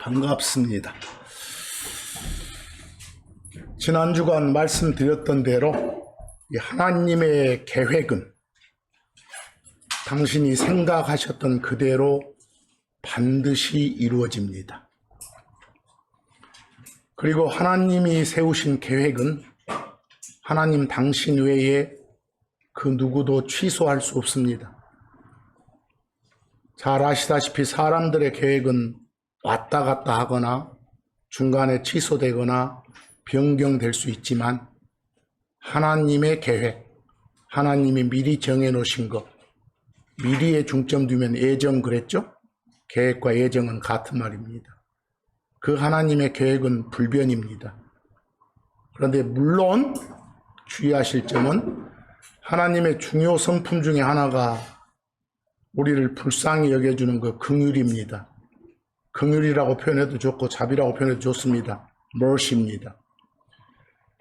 반갑습니다. 지난 주간 말씀드렸던 대로 하나님의 계획은 당신이 생각하셨던 그대로 반드시 이루어집니다. 그리고 하나님이 세우신 계획은 하나님 당신 외에 그 누구도 취소할 수 없습니다. 잘 아시다시피 사람들의 계획은 왔다 갔다 하거나 중간에 취소되거나 변경될 수 있지만 하나님의 계획, 하나님이 미리 정해놓으신 것, 미리에 중점 두면 예정 그랬죠? 계획과 예정은 같은 말입니다. 그 하나님의 계획은 불변입니다. 그런데 물론 주의하실 점은 하나님의 중요 성품 중에 하나가 우리를 불쌍히 여겨주는 그 긍휼입니다. 긍휼이라고 표현해도 좋고 자비라고 표현해도 좋습니다. mercy입니다.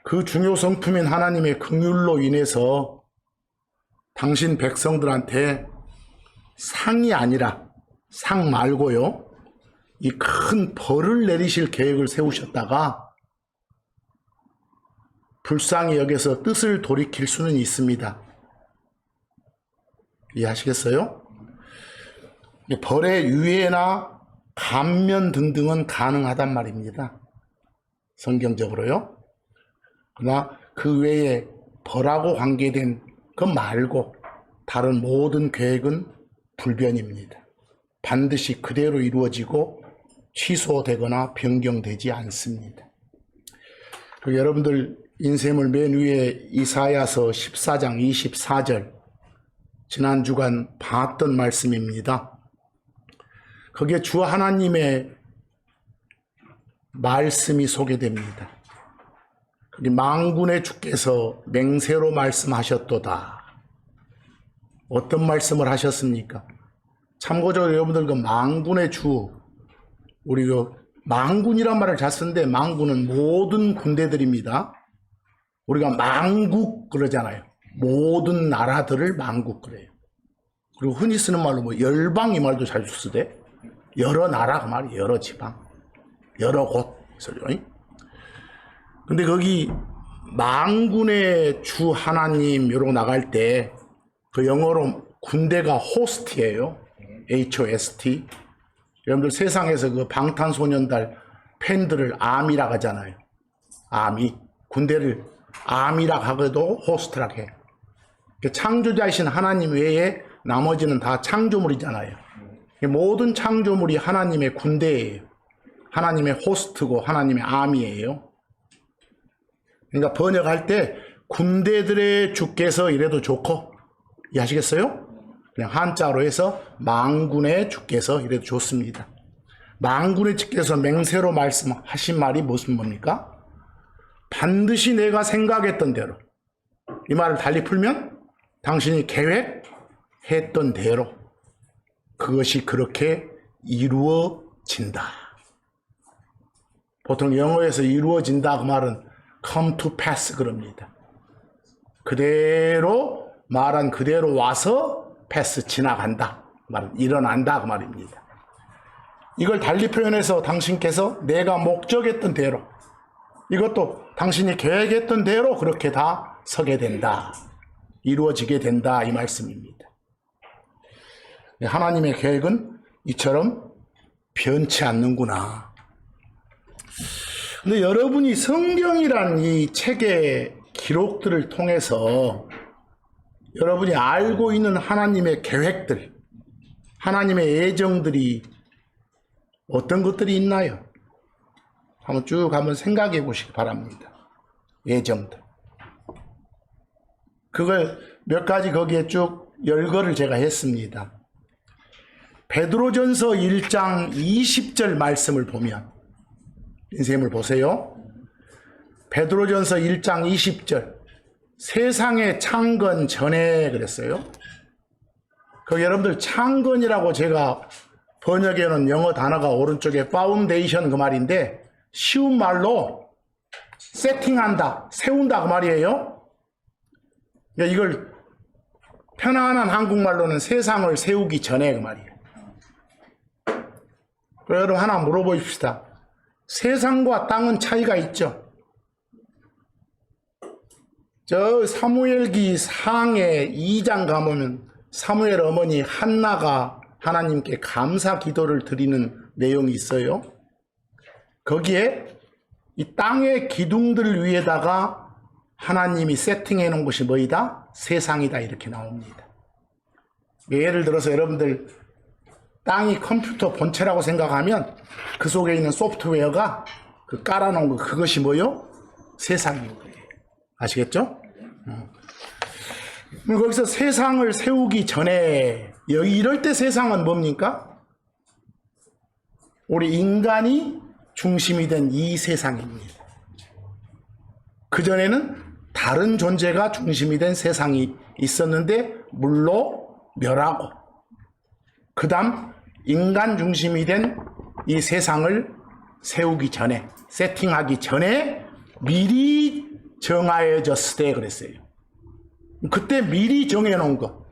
그 중요 성품인 하나님의 긍휼로 인해서 당신 백성들한테 상이 아니라 상 말고요. 이 큰 벌을 내리실 계획을 세우셨다가 불쌍히 여겨서 뜻을 돌이킬 수는 있습니다. 이해하시겠어요? 벌의 유예나 감면 등등은 가능하단 말입니다. 성경적으로요. 그러나 그 외에 벌하고 관계된 것 말고 다른 모든 계획은 불변입니다. 반드시 그대로 이루어지고 취소되거나 변경되지 않습니다. 그리고 여러분들 인쇄물 맨 위에 이사야서 14장 24절 지난 주간 봤던 말씀입니다. 거기에 주 하나님의 말씀이 소개됩니다. 거기 만군의 주께서 맹세로 말씀하셨도다. 어떤 말씀을 하셨습니까? 참고적으로 여러분들 그 만군의 주, 우리 그 만군이란 말을 잘 쓰는데 만군은 모든 군대들입니다. 우리가 만국 그러잖아요. 모든 나라들을 만국 그래요. 그리고 흔히 쓰는 말로 뭐 열방 이 말도 잘 쓰대. 여러 나라 그 말이에요. 여러 지방, 여러 곳. 근데 거기 만군의 주 하나님 이러고 나갈 때 그 영어로 군대가 호스트예요. HOST. 여러분들 세상에서 그 방탄소년단 팬들을 아미라고 하잖아요. 아미. 군대를 아미라고 하고도 호스트라고 해요. 창조자이신 하나님 외에 나머지는 다 창조물이잖아요. 모든 창조물이 하나님의 군대예요. 하나님의 호스트고 하나님의 아미예요. 그러니까 번역할 때 군대들의 주께서 이래도 좋고, 이해하시겠어요? 그냥 한자로 해서 만군의 주께서 이래도 좋습니다. 만군의 주께서 맹세로 말씀하신 말이 무슨 뭡니까? 반드시 내가 생각했던 대로, 이 말을 달리 풀면 당신이 계획했던 대로 그것이 그렇게 이루어진다. 보통 영어에서 이루어진다 그 말은 come to pass 그럽니다. 그대로 말한 그대로 와서 패스 지나간다. 말 일어난다 그 말입니다. 이걸 달리 표현해서 당신께서 내가 목적했던 대로, 이것도 당신이 계획했던 대로 그렇게 다 서게 된다. 이루어지게 된다 이 말씀입니다. 하나님의 계획은 이처럼 변치 않는구나. 근데 여러분이 성경이란 이 책의 기록들을 통해서 여러분이 알고 있는 하나님의 계획들, 하나님의 예정들이 어떤 것들이 있나요? 한번 생각해 보시기 바랍니다. 예정들. 그걸 몇 가지 거기에 쭉 열거를 제가 했습니다. 베드로전서 1장 20절 말씀을 보면, 인쇄물 보세요. 베드로전서 1장 20절. 세상의 창건 전에 그랬어요. 그 여러분들 창건이라고 제가 번역해 놓은 영어 단어가 오른쪽에 파운데이션 그 말인데 쉬운 말로 세팅한다, 세운다 그 말이에요. 그러니까 이걸 편안한 한국말로는 세상을 세우기 전에 그 말이에요. 여러분 하나 물어보십시다. 세상과 땅은 차이가 있죠. 저 사무엘기 상해 2장 가보면 사무엘 어머니 한나가 하나님께 감사 기도를 드리는 내용이 있어요. 거기에 이 땅의 기둥들 위에다가 하나님이 세팅해 놓은 것이 뭐이다? 세상이다 이렇게 나옵니다. 예를 들어서 여러분들 땅이 컴퓨터 본체라고 생각하면 그 속에 있는 소프트웨어가 그 깔아놓은 거 그것이 뭐요? 세상인 거예요. 아시겠죠? 거기서 세상을 세우기 전에 여기 이럴 때 세상은 뭡니까? 우리 인간이 중심이 된 이 세상입니다. 그전에는 다른 존재가 중심이 된 세상이 있었는데 물로 멸하고 그 다음 인간 중심이 된 이 세상을 세우기 전에 세팅하기 전에 미리 정하여졌을 때 그랬어요. 그때 미리 정해놓은 것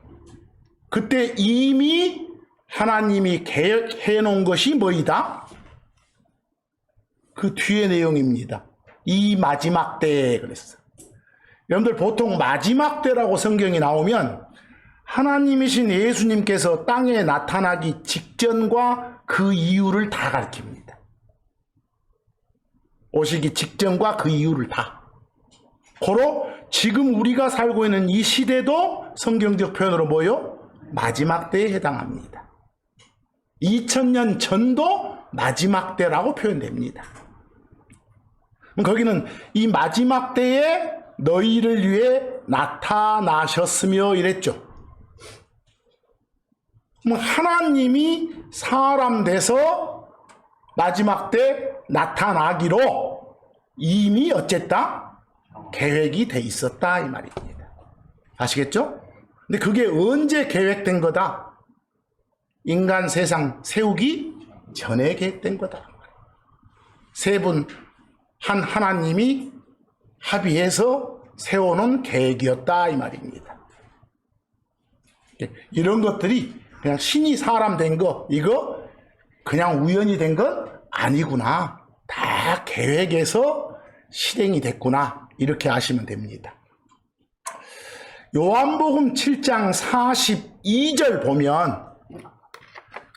그때 이미 하나님이 계획해 놓은 것이 뭐이다? 그 뒤의 내용입니다. 이 마지막 때에 그랬어. 여러분들 보통 마지막 때라고 성경이 나오면 하나님이신 예수님께서 땅에 나타나기 직전과 그 이유를 다 가르칩니다. 오시기 직전과 그 이유를 다. 고로 지금 우리가 살고 있는 이 시대도 성경적 표현으로 뭐요? 마지막 때에 해당합니다. 2000년 전도 마지막 때라고 표현됩니다. 거기는 이 마지막 때에 너희를 위해 나타나셨으며 이랬죠. 하나님이 사람 돼서 마지막 때 나타나기로 이미 어쨌다? 계획이 돼 있었다 이 말입니다. 아시겠죠? 근데 그게 언제 계획된 거다? 인간 세상 세우기 전에 계획된 거다. 세 분 한 하나님이 합의해서 세워놓은 계획이었다 이 말입니다. 이런 것들이 그냥 신이 사람 된 거 이거 그냥 우연히 된 건 아니구나. 다 계획해서 실행이 됐구나. 이렇게 아시면 됩니다. 요한복음 7장 42절 보면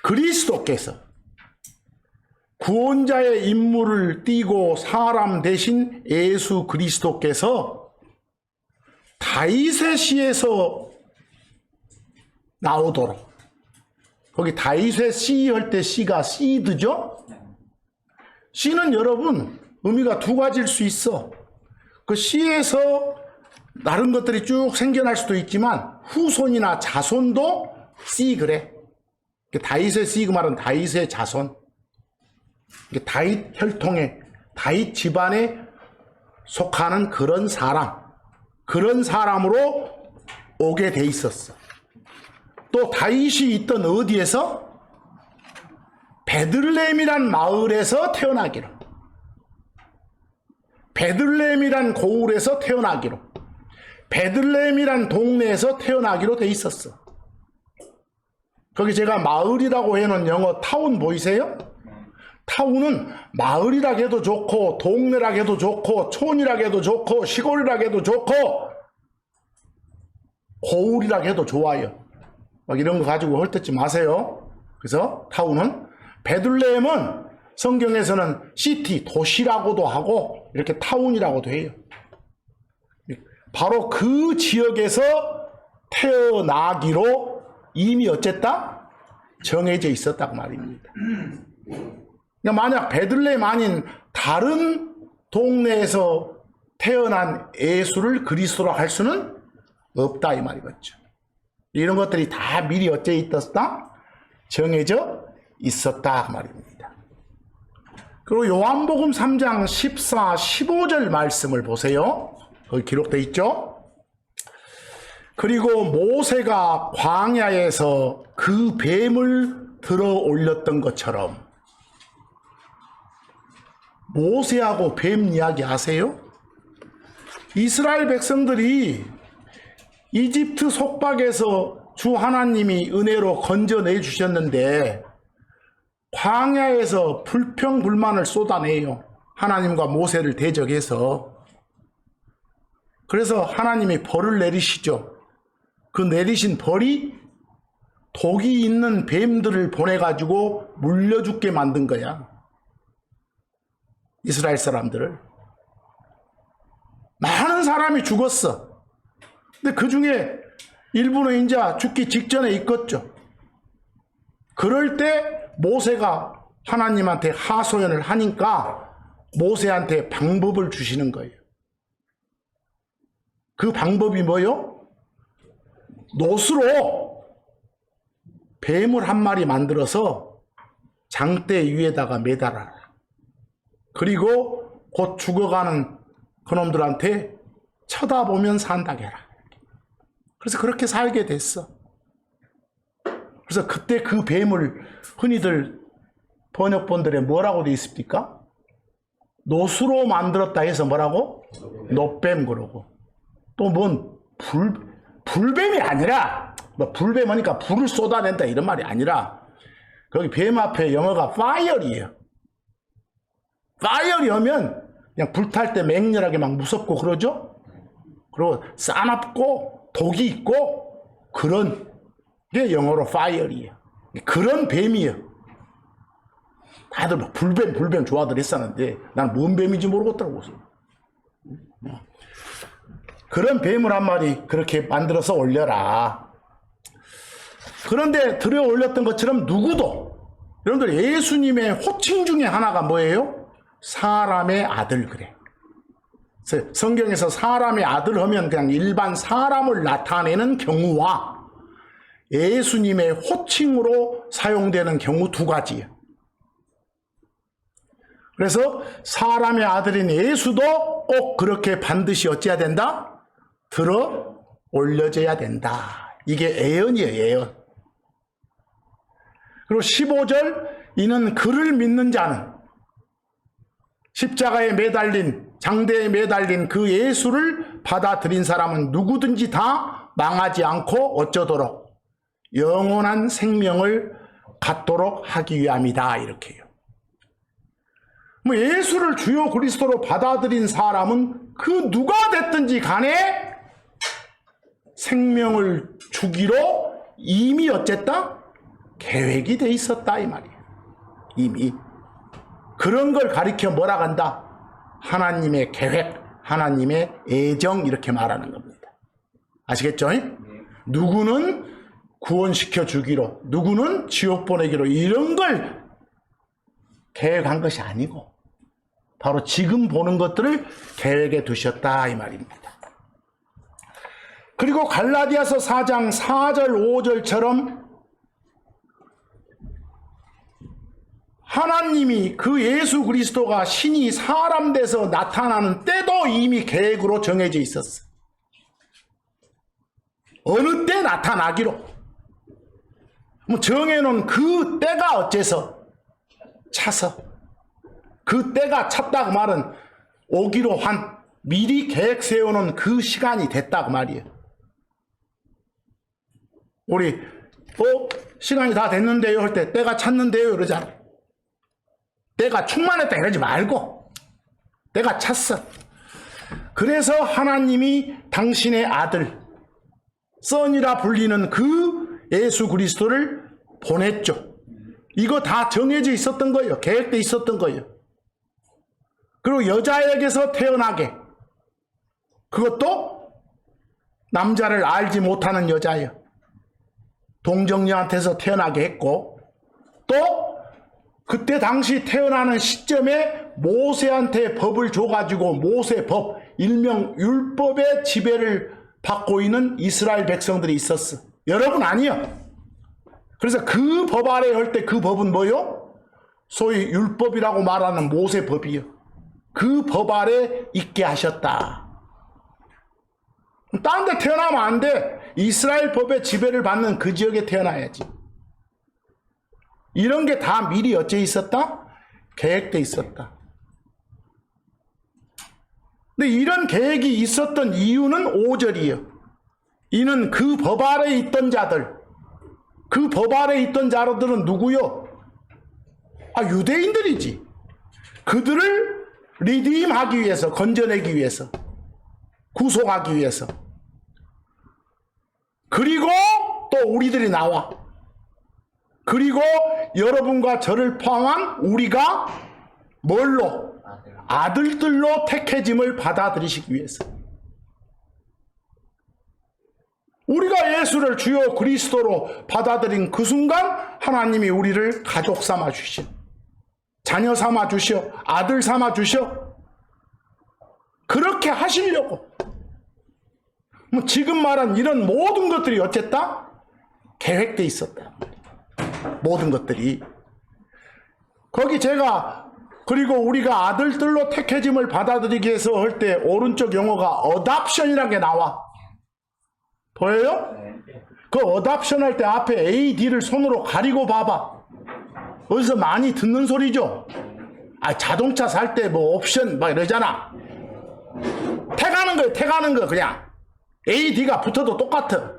그리스도께서 구원자의 임무를 띠고 사람 대신 예수 그리스도께서 다윗의 씨에서 나오도록 거기 다윗의 씨 할 때 씨가 씨드죠? 씨는 여러분 의미가 두 가지일 수 있어. 그 씨에서 다른 것들이 쭉 생겨날 수도 있지만 후손이나 자손도 씨 그래. 다윗의 씨 그 말은 다윗의 자손. 다윗 혈통에 다윗 집안에 속하는 그런 사람으로 오게 돼 있었어. 또 다윗이 있던 어디에서? 베들레헴이란 마을에서 태어나기로. 베들레헴이란 고을에서 태어나기로. 베들레헴이란 동네에서 태어나기로 돼 있었어. 거기 제가 마을이라고 해놓은 영어 타운 보이세요? 타운은 마을이라 해도 좋고 동네라 해도 좋고 촌이라 해도 좋고 시골이라 해도 좋고 고을이라 해도 좋아요. 막 이런 거 가지고 헐뜯지 마세요. 그래서 타운은 베들레헴은 성경에서는 시티, 도시라고도 하고 이렇게 타운이라고도 해요. 바로 그 지역에서 태어나기로 이미 어쨌다? 정해져 있었다고 말입니다. 그러니까 만약 베들레헴 아닌 다른 동네에서 태어난 예수를 그리스도로 할 수는 없다 이 말이겠죠. 이런 것들이 다 미리 어째 있었다? 정해져 있었다 그 말입니다. 그리고 요한복음 3장 14, 15절 말씀을 보세요. 거기 기록되어 있죠. 그리고 모세가 광야에서 그 뱀을 들어 올렸던 것처럼. 모세하고 뱀 이야기 아세요? 이스라엘 백성들이 이집트 속박에서 주 하나님이 은혜로 건져내 주셨는데 광야에서 불평불만을 쏟아내요. 하나님과 모세를 대적해서. 그래서 하나님이 벌을 내리시죠. 그 내리신 벌이 독이 있는 뱀들을 보내가지고 물려 죽게 만든 거야. 이스라엘 사람들을. 많은 사람이 죽었어. 근데 그 중에 일부는 이제 죽기 직전에 있겠죠. 그럴 때 모세가 하나님한테 하소연을 하니까 모세한테 방법을 주시는 거예요. 그 방법이 뭐요? 노스로 뱀을 한 마리 만들어서 장대 위에다가 매달아라. 그리고 곧 죽어가는 그놈들한테 쳐다보면 산다게 해라. 그래서 그렇게 살게 됐어. 그래서 그때 그 뱀을 흔히들 번역본들에 뭐라고 되어 있습니까? 노수로 만들었다 해서 뭐라고? 노뱀 그러고. 또 뭔 불뱀이 아니라, 뭐 불뱀 하니까 불을 쏟아낸다 이런 말이 아니라, 거기 뱀 앞에 영어가 fire이에요. fire이 하면 그냥 불탈 때 맹렬하게 막 무섭고 그러죠? 그리고 싸납고 독이 있고 그런 게 영어로 fire이에요. 그런 뱀이에요. 다들 막 불뱀 좋아들 했었는데 난 뭔 뱀인지 모르겠더라고. 그런 뱀을 한 마리 그렇게 만들어서 올려라. 그런데 들여 올렸던 것처럼 누구도, 여러분들 예수님의 호칭 중에 하나가 뭐예요? 사람의 아들 그래. 성경에서 사람의 아들 하면 그냥 일반 사람을 나타내는 경우와 예수님의 호칭으로 사용되는 경우 두 가지예요. 그래서 사람의 아들인 예수도 꼭 그렇게 반드시 어찌해야 된다? 들어 올려져야 된다. 이게 예언이에요, 예언. 그리고 15절, 이는 그를 믿는 자는, 십자가에 매달린, 장대에 매달린 그 예수를 받아들인 사람은 누구든지 다 망하지 않고 어쩌도록 영원한 생명을 갖도록 하기 위함이다. 이렇게 해요. 뭐 예수를 주요 그리스도로 받아들인 사람은 그 누가 됐든지 간에 생명을 주기로 이미 어쨌다? 계획이 돼 있었다 이 말이에요. 이미. 그런 걸 가리켜 뭐라 한다? 하나님의 계획, 하나님의 애정 이렇게 말하는 겁니다. 아시겠죠? 누구는 구원시켜 주기로, 누구는 지옥 보내기로 이런 걸 계획한 것이 아니고 바로 지금 보는 것들을 계획에 두셨다 이 말입니다. 그리고 갈라디아서 4장 4절 5절처럼 하나님이 그 예수 그리스도가 신이 사람 돼서 나타나는 때도 이미 계획으로 정해져 있었어. 어느 때 나타나기로. 뭐 정해놓은 그 때가 어째서 차서 그 때가 찼다고 말은 오기로 한 미리 계획 세우는 그 시간이 됐다고 말이에요. 우리 시간이 다 됐는데요 할 때 때가 찼는데요 이러잖아. 때가 충만했다 이러지 말고 때가 찼어. 그래서 하나님이 당신의 아들 선이라 불리는 그 예수 그리스도를 보냈죠. 이거 다 정해져 있었던 거예요. 계획돼 있었던 거예요. 그리고 여자에게서 태어나게, 그것도 남자를 알지 못하는 여자예요. 동정녀한테서 태어나게 했고, 또 그때 당시 태어나는 시점에 모세한테 법을 줘가지고 모세 법, 일명 율법의 지배를 받고 있는 이스라엘 백성들이 있었어. 여러분 아니요. 그래서 그 법 아래 할 때 그 법은 뭐요? 소위 율법이라고 말하는 모세 법이요. 그 법 아래 있게 하셨다. 딴 데 태어나면 안 돼. 이스라엘 법의 지배를 받는 그 지역에 태어나야지. 이런 게 다 미리 어째 있었다? 계획돼 있었다. 근데 이런 계획이 있었던 이유는 5절이에요. 이는 그 법 아래 있던 자들, 그 법 아래 있던 자들은 누구요? 유대인들이지. 그들을 리디임하기 위해서, 건져내기 위해서, 구속하기 위해서. 그리고 또 우리들이 나와. 그리고 여러분과 저를 포함한 우리가 뭘로? 아들들로 택해짐을 받아들이시기 위해서. 우리가 예수를 주요 그리스도로 받아들인 그 순간 하나님이 우리를 가족 삼아 주시오. 자녀 삼아 주시오. 아들 삼아 주시오. 그렇게 하시려고. 지금 말한 이런 모든 것들이 어쨌다? 계획돼 있었다. 모든 것들이. 거기 제가 그리고 우리가 아들들로 택해짐을 받아들이기 위해서 할 때 오른쪽 용어가 adoption이라는 게 나와. 보여요? 그 adoption 할 때 앞에 A, D를 손으로 가리고 봐봐. 어디서 많이 듣는 소리죠? 자동차 살 때 뭐 옵션 막 이러잖아. 택하는 거예요. 택하는 거 그냥. A, D가 붙어도 똑같아.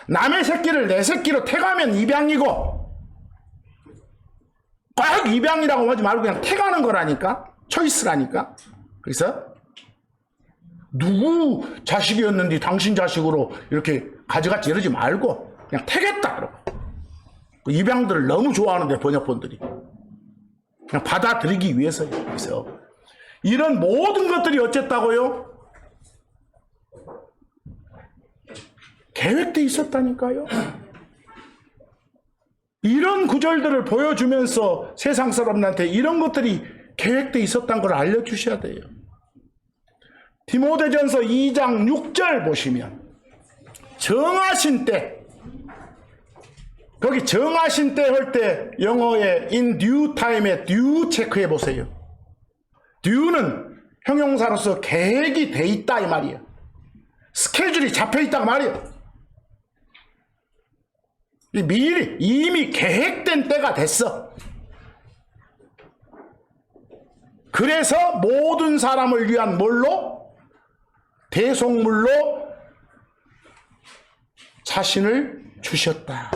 남의 새끼를 내 새끼로 택하면 입양이고 꼭 입양이라고 하지 말고 그냥 택하는 거라니까. 초이스라니까. 그래서 누구 자식이었는데 당신 자식으로 이렇게 가져갔지 이러지 말고 그냥 택했다. 그러고. 입양들을 너무 좋아하는데 번역본들이. 그냥 받아들이기 위해서요. 그래서 이런 모든 것들이 어쨌다고요? 계획돼 있었다니까요. 이런 구절들을 보여주면서 세상 사람들한테 이런 것들이 계획돼 있었다는 걸 알려주셔야 돼요. 디모데전서 2장 6절 보시면 정하신 때, 거기 정하신 때 할 때 영어에 in due time에 due 체크해 보세요. due는 형용사로서 계획이 돼 있다 이 말이에요. 스케줄이 잡혀 있다 말이에요. 미리 이미 계획된 때가 됐어. 그래서 모든 사람을 위한 뭘로? 대속물로 자신을 주셨다.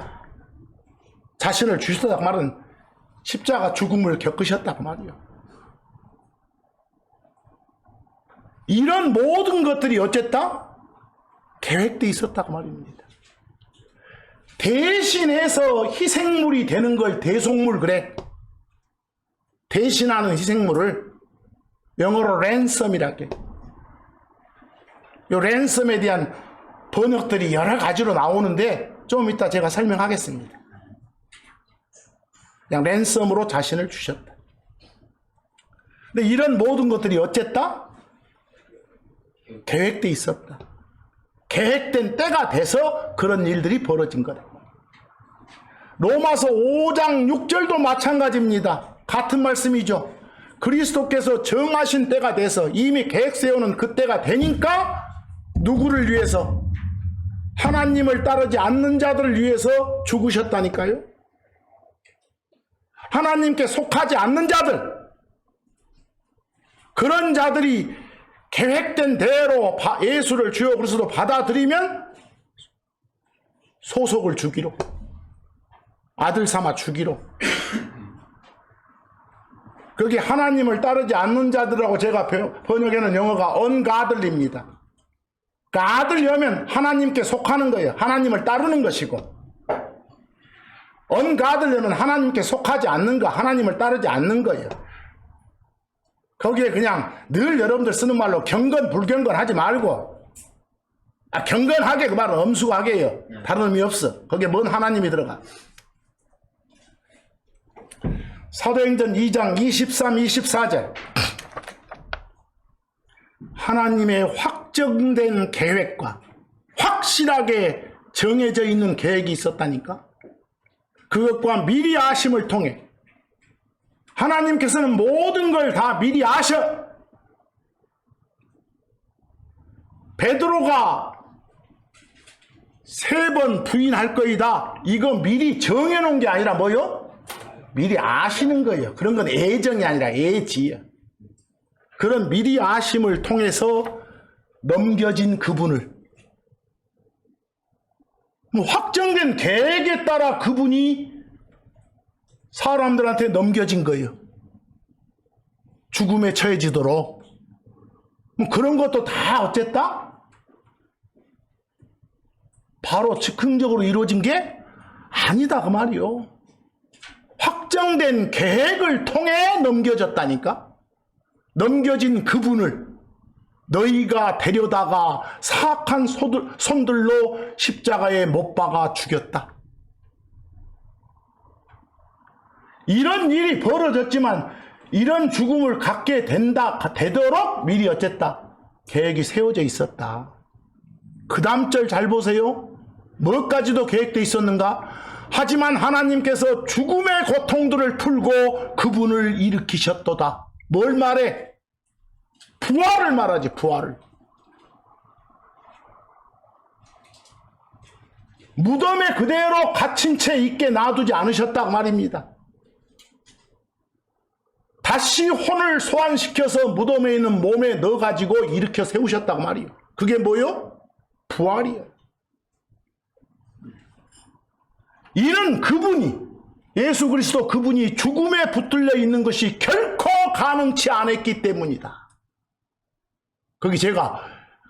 자신을 주셨다 그 말은 십자가 죽음을 겪으셨다 그 말이에요. 이런 모든 것들이 어쨌다? 계획돼 있었다 그 말입니다. 대신해서 희생물이 되는 걸 대속물 그래. 대신하는 희생물을 영어로 랜섬이라고 해. 이 랜섬에 대한 번역들이 여러 가지로 나오는데 좀 이따 제가 설명하겠습니다. 그냥 랜섬으로 자신을 주셨다. 근데 이런 모든 것들이 어쨌다? 계획돼 있었다. 계획된 때가 돼서 그런 일들이 벌어진 거다. 로마서 5장 6절도 마찬가지입니다. 같은 말씀이죠. 그리스도께서 정하신 때가 돼서 이미 계획 세우는 그 때가 되니까 누구를 위해서? 하나님을 따르지 않는 자들을 위해서 죽으셨다니까요. 하나님께 속하지 않는 자들, 그런 자들이 계획된 대로 예수를 주여 그리스도로 받아들이면 소속을 주기로, 아들 삼아 주기로. 거기 하나님을 따르지 않는 자들하고 제가 번역하는 영어가 ungodly입니다. godly 하면 하나님께 속하는 거예요. 하나님을 따르는 것이고, ungodly는 하나님께 속하지 않는 거, 하나님을 따르지 않는 거예요. 거기에 그냥 늘 여러분들 쓰는 말로 경건, 불경건 하지 말고, 경건하게 그 말은 엄숙하게요. 다른 의미 없어. 거기에 뭔 하나님이 들어가. 사도행전 2장 23, 24절. 하나님의 확정된 계획과 확실하게 정해져 있는 계획이 있었다니까. 그것과 미리 아심을 통해 하나님께서는 모든 걸 다 미리 아셔. 베드로가 3번 부인할 거이다. 이거 미리 정해놓은 게 아니라 뭐요? 미리 아시는 거예요. 그런 건 애정이 아니라 애지예요. 그런 미리 아심을 통해서 넘겨진 그분을, 확정된 계획에 따라 그분이 사람들한테 넘겨진 거예요. 죽음에 처해지도록. 뭐 그런 것도 다 어쨌다? 바로 즉흥적으로 이루어진 게 아니다 그 말이요. 확정된 계획을 통해 넘겨졌다니까. 넘겨진 그분을 너희가 데려다가 사악한 손들로 십자가에 못 박아 죽였다. 이런 일이 벌어졌지만 이런 죽음을 갖게 되도록 미리 어쨌다? 계획이 세워져 있었다. 그 다음 절 잘 보세요. 뭐까지도 계획되어 있었는가? 하지만 하나님께서 죽음의 고통들을 풀고 그분을 일으키셨도다. 뭘 말해? 부활을 말하지, 부활을. 무덤에 그대로 갇힌 채 있게 놔두지 않으셨다고 말입니다. 다시 혼을 소환시켜서 무덤에 있는 몸에 넣어가지고 일으켜 세우셨다고 말이에요. 그게 뭐요? 부활이에요. 이는 그분이, 예수 그리스도 그분이 죽음에 붙들려 있는 것이 결코 가능치 않았기 때문이다. 거기 제가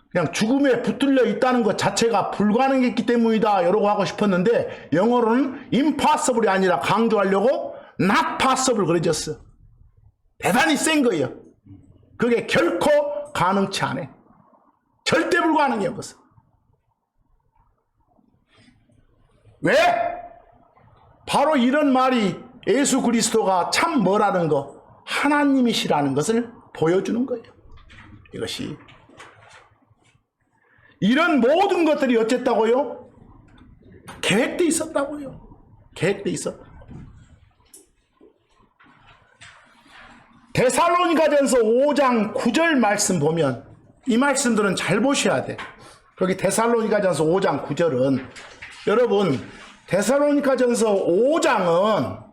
그냥 죽음에 붙들려 있다는 것 자체가 불가능했기 때문이다 이러고 하고 싶었는데 영어로는 impossible이 아니라 강조하려고 not possible 그려졌어. 대단히 센 거예요. 그게 결코 가능치 않아. 절대 불가능해요. 그것은. 왜? 바로 이런 말이 예수 그리스도가 참 뭐라는 거, 하나님이시라는 것을 보여주는 거예요. 이것이. 이런 모든 것들이 어쨌다고요? 계획돼 있었다고요. 계획돼 있었다. 데살로니가전서 5장 9절 말씀 보면 이 말씀들은 잘 보셔야 돼. 거기 데살로니가전서 5장 9절은 여러분 데살로니가전서 5장은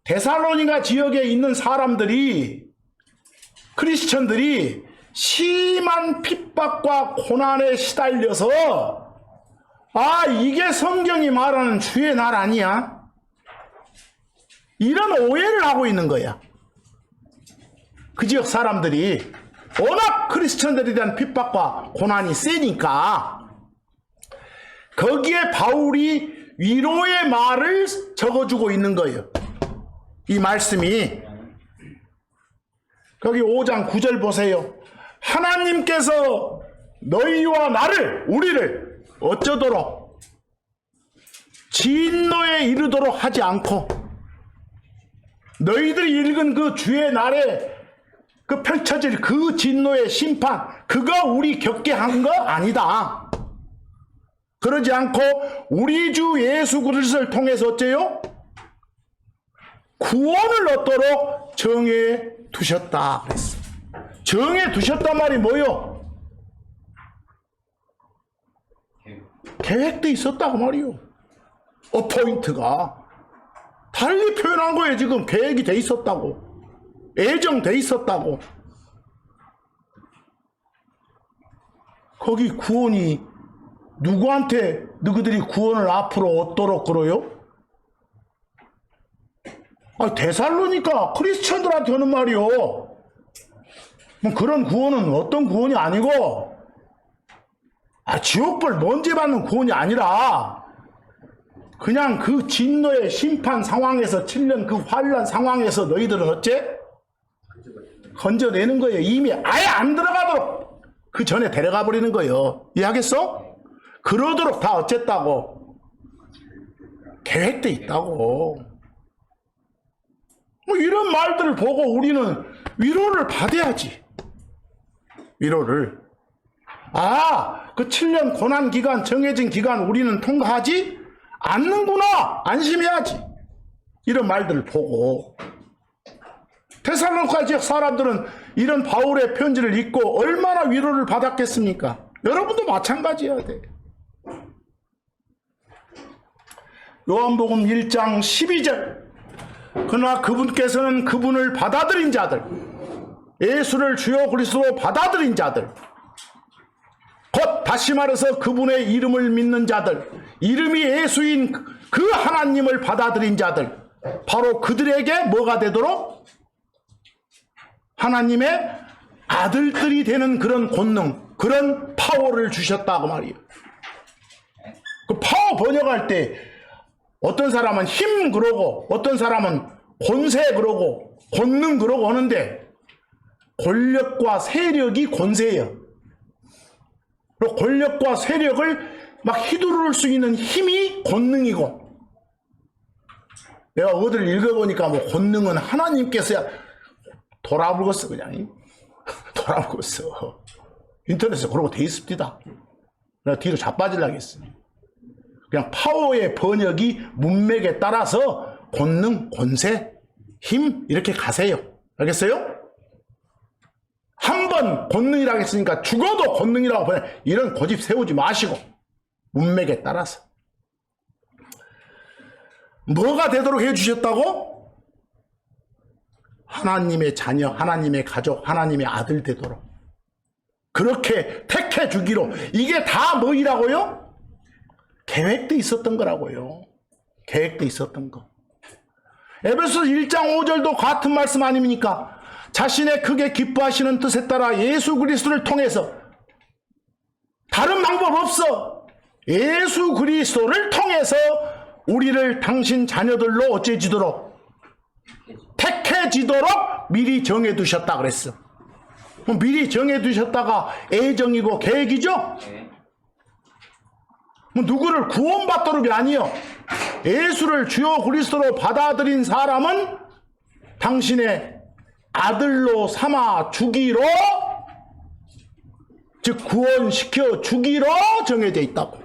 데살로니가 지역에 있는 사람들이 크리스천들이 심한 핍박과 고난에 시달려서 아 이게 성경이 말하는 주의 날 아니야? 이런 오해를 하고 있는 거야. 그 지역 사람들이 워낙 크리스천들에 대한 핍박과 고난이 세니까 거기에 바울이 위로의 말을 적어주고 있는 거예요. 이 말씀이 거기 5장 9절 보세요. 하나님께서 너희와 나를 우리를 어쩌도록 진노에 이르도록 하지 않고 너희들이 읽은 그 주의 날에 그 펼쳐질 그 진노의 심판 그거 우리 겪게 한 거 아니다. 그러지 않고 우리 주 예수 그리스도를 통해서 어째요? 구원을 얻도록 정해 두셨다 그랬어. 정해 두셨단 말이 뭐요? 계획돼 있었다고 말이요. 어포인트가 달리 표현한 거예요. 지금 계획이 돼 있었다고. 애정돼 있었다고. 거기 구원이 누구한테 너희들이 구원을 앞으로 얻도록 그러요? 아, 데살로니가 크리스천들한테 하는 말이요. 뭐 그런 구원은 어떤 구원이 아니고 지옥불 먼지 받는 구원이 아니라 그냥 그 진노의 심판 상황에서 7년 그 환난 상황에서 너희들은 어째? 건져내는 거예요. 이미 아예 안 들어가도록 그 전에 데려가 버리는 거예요. 이해하겠어? 그러도록 다 어쨌다고? 계획돼 있다고. 뭐 이런 말들을 보고 우리는 위로를 받아야지. 위로를. 그 7년 고난 기간, 정해진 기간 우리는 통과하지 않는구나. 안심해야지. 이런 말들을 보고. 데살로니가 지역 사람들은 이런 바울의 편지를 읽고 얼마나 위로를 받았겠습니까? 여러분도 마찬가지여야 돼. 요한복음 1장 12절. 그러나 그분께서는 그분을 받아들인 자들, 예수를 주요 그리스도로 받아들인 자들, 곧 다시 말해서 그분의 이름을 믿는 자들, 이름이 예수인 그 하나님을 받아들인 자들, 바로 그들에게 뭐가 되도록? 하나님의 아들들이 되는 그런 권능, 그런 파워를 주셨다고 말이에요. 그 파워 번역할 때 어떤 사람은 힘 그러고 어떤 사람은 권세 그러고 권능 그러고 하는데 권력과 세력이 권세예요. 그리고 권력과 세력을 막 휘두를 수 있는 힘이 권능이고, 내가 어디를 읽어보니까 뭐 권능은 하나님께서야 돌아불겠어 그냥 돌아불겠어. 인터넷에 그러고 돼 있습니다. 내가 뒤로 자빠지려겠어. 그냥 파워의 번역이 문맥에 따라서 권능, 권세, 힘 이렇게 가세요. 알겠어요? 한 번 권능이라고 했으니까 죽어도 권능이라고 번역, 이런 고집 세우지 마시고 문맥에 따라서 뭐가 되도록 해주셨다고? 하나님의 자녀, 하나님의 가족, 하나님의 아들 되도록 그렇게 택해 주기로. 이게 다 뭐이라고요? 계획도 있었던 거라고요. 계획도 있었던 거. 에베소서 1장 5절도 같은 말씀 아닙니까? 자신의 크게 기뻐하시는 뜻에 따라 예수 그리스도를 통해서, 다른 방법 없어. 예수 그리스도를 통해서 우리를 당신 자녀들로 어째지도록, 택해지도록 미리 정해두셨다 그랬어. 미리 정해두셨다가 애정이고 계획이죠? 누구를 구원받도록이 아니요. 예수를 주요 그리스도로 받아들인 사람은 당신의 아들로 삼아 주기로, 즉 구원시켜 주기로 정해져 있다고.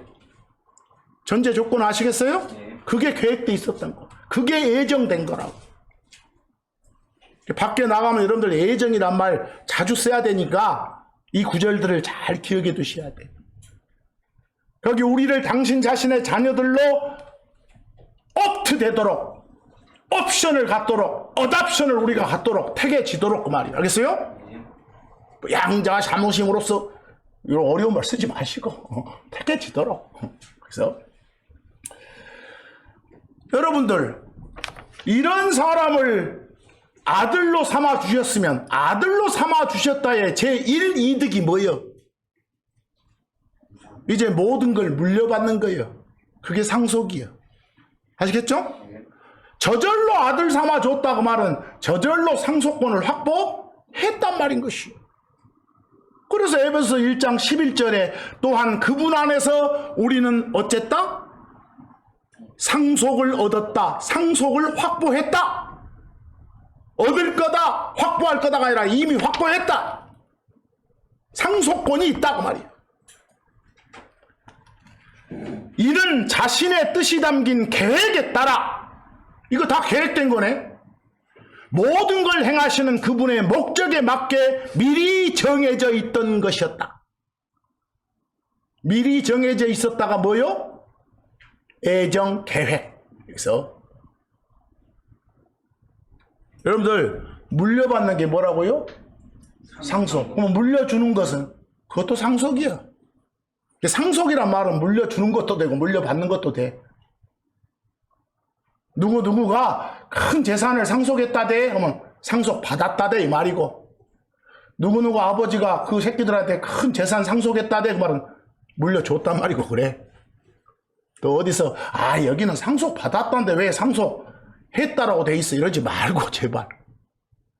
전제 조건 아시겠어요? 그게 계획돼 있었던 거. 그게 예정된 거라고. 밖에 나가면 여러분들 예정이란 말 자주 써야 되니까 이 구절들을 잘 기억해 두셔야 돼요. 여기 우리를 당신 자신의 자녀들로 옵트 되도록, 옵션을 갖도록, 어답션을 우리가 갖도록 택해지도록 그 말이에요. 알겠어요? 양자 자모심으로써 이런 어려운 말 쓰지 마시고 택해지도록. 그래서 여러분들 이런 사람을 아들로 삼아 주셨으면, 아들로 삼아 주셨다의 제1이득이 뭐예요? 이제 모든 걸 물려받는 거예요. 그게 상속이에요. 아시겠죠? 저절로 아들 삼아 줬다고 말은 저절로 상속권을 확보했단 말인 것이요. 그래서 에베소서 1장 11절에 또한 그분 안에서 우리는 어쨌다? 상속을 얻었다. 상속을 확보했다. 얻을 거다, 확보할 거다가 아니라 이미 확보했다. 상속권이 있다고 말이에요. 이는 자신의 뜻이 담긴 계획에 따라, 이거 다 계획된 거네. 모든 걸 행하시는 그분의 목적에 맞게 미리 정해져 있던 것이었다. 미리 정해져 있었다가 뭐요? 애정 계획. 그래서 여러분들 물려받는 게 뭐라고요? 상속. 그럼 물려주는 것은 그것도 상속이야. 상속이란 말은 물려주는 것도 되고 물려받는 것도 돼. 누구가 큰 재산을 상속했다대 그러면 상속받았다대 이 말이고, 누구 아버지가 그 새끼들한테 큰 재산 상속했다대 그 말은 물려줬단 말이고 그래. 또 어디서 여기는 상속받았다는데 왜 상속했다라고 돼 있어 이러지 말고 제발.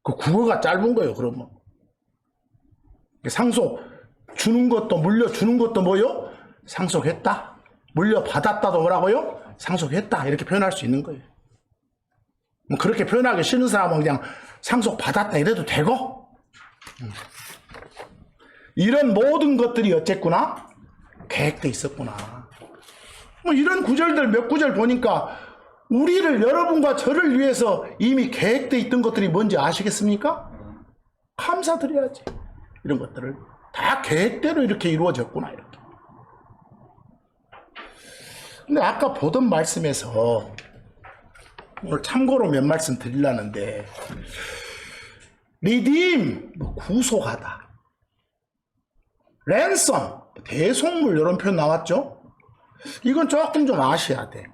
그 국어가 짧은 거예요. 그러면 상속 주는 것도 물려주는 것도 뭐요? 상속했다. 물려받았다도 뭐라고요? 상속했다. 이렇게 표현할 수 있는 거예요. 뭐 그렇게 표현하기 싫은 사람은 그냥 상속받았다 이래도 되고, 이런 모든 것들이 어쨌구나? 계획돼 있었구나. 뭐 이런 구절들 몇 구절 보니까 우리를, 여러분과 저를 위해서 이미 계획돼 있던 것들이 뭔지 아시겠습니까? 감사드려야지. 이런 것들을 다 계획대로 이렇게 이루어졌구나 이렇게. 근데 아까 보던 말씀에서 오늘 참고로 몇 말씀 드리려는데, 리딤 구속하다, 랜섬 대속물 이런 표현 나왔죠? 이건 조금 좀 아셔야 돼.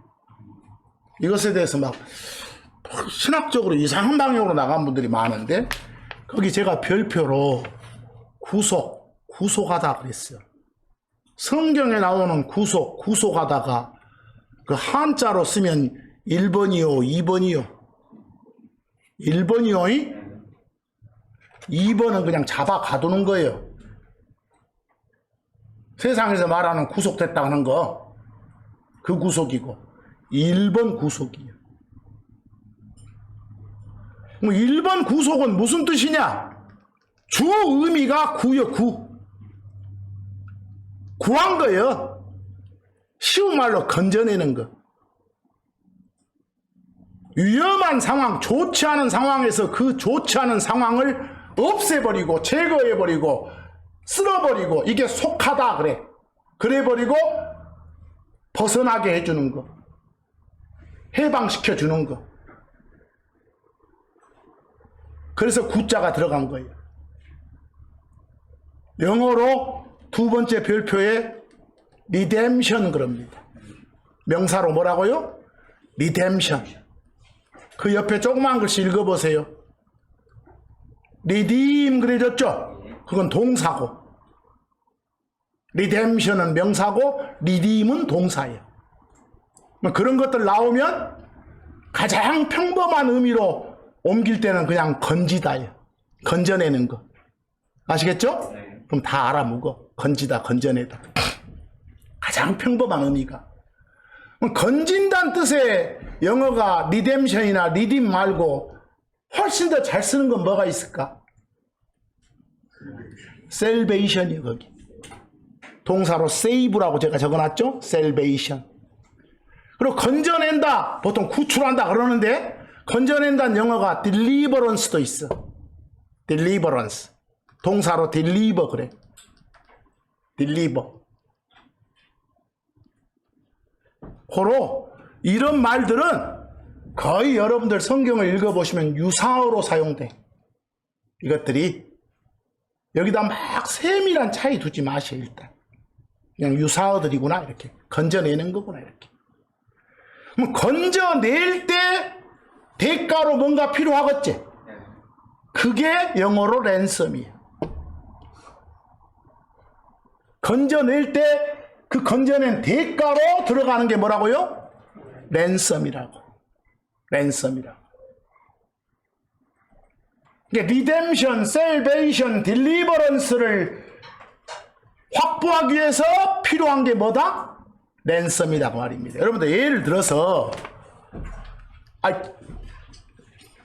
이것에 대해서 막 신학적으로 이상한 방향으로 나간 분들이 많은데 거기 제가 별표로 구속하다 그랬어요. 성경에 나오는 구속하다가 그 한자로 쓰면 1번이요, 2번이요. 1번이요. 2번은 그냥 잡아 가두는 거예요. 세상에서 말하는 구속됐다는 거, 그 구속이고 1번 구속이에요. 뭐 1번 구속은 무슨 뜻이냐? 주 의미가 구요, 구한 거예요. 쉬운 말로 건져내는 거. 위험한 상황, 좋지 않은 상황에서 그 좋지 않은 상황을 없애버리고 제거해버리고 쓸어버리고 이게 속하다 그래. 그래버리고 벗어나게 해주는 거. 해방시켜주는 거. 그래서 구자가 들어간 거예요. 영어로 두 번째 별표에 redemption 그럽니다. 명사로 뭐라고요? redemption. 그 옆에 조그만 글씨 읽어보세요. redeem 그래졌죠? 그건 동사고. redemption은 명사고 redeem은 동사예요. 그런 것들 나오면 가장 평범한 의미로 옮길 때는 그냥 건지다예요. 건져내는 거. 아시겠죠? 그럼 다 알아먹어. 건지다, 건져내다. 가장 평범한 의미가. 건진다는 뜻의 영어가 리뎀션이나 리딤 말고 훨씬 더 잘 쓰는 건 뭐가 있을까? 셀베이션이요, 거기. 동사로 save라고 제가 적어놨죠? 셀베이션. 그리고 건져낸다, 보통 구출한다 그러는데 건져낸다는 영어가 deliverance도 있어. deliverance. 동사로 deliver 그래. deliver. 고로 이런 말들은 거의 여러분들 성경을 읽어보시면 유사어로 사용돼. 이것들이 여기다 막 세밀한 차이 두지 마세요. 일단 그냥 유사어들이구나 이렇게 건져내는 거구나 이렇게. 그럼 건져낼 때 대가로 뭔가 필요하겠지. 그게 영어로 랜섬이에요. 건져낼 때 그 건져낸 대가로 들어가는 게 뭐라고요? 랜섬이라고. 랜섬이라고. 그러니까 리뎀션, 셀베이션, 딜리버런스를 확보하기 위해서 필요한 게 뭐다? 랜섬이라고 말입니다. 여러분들 예를 들어서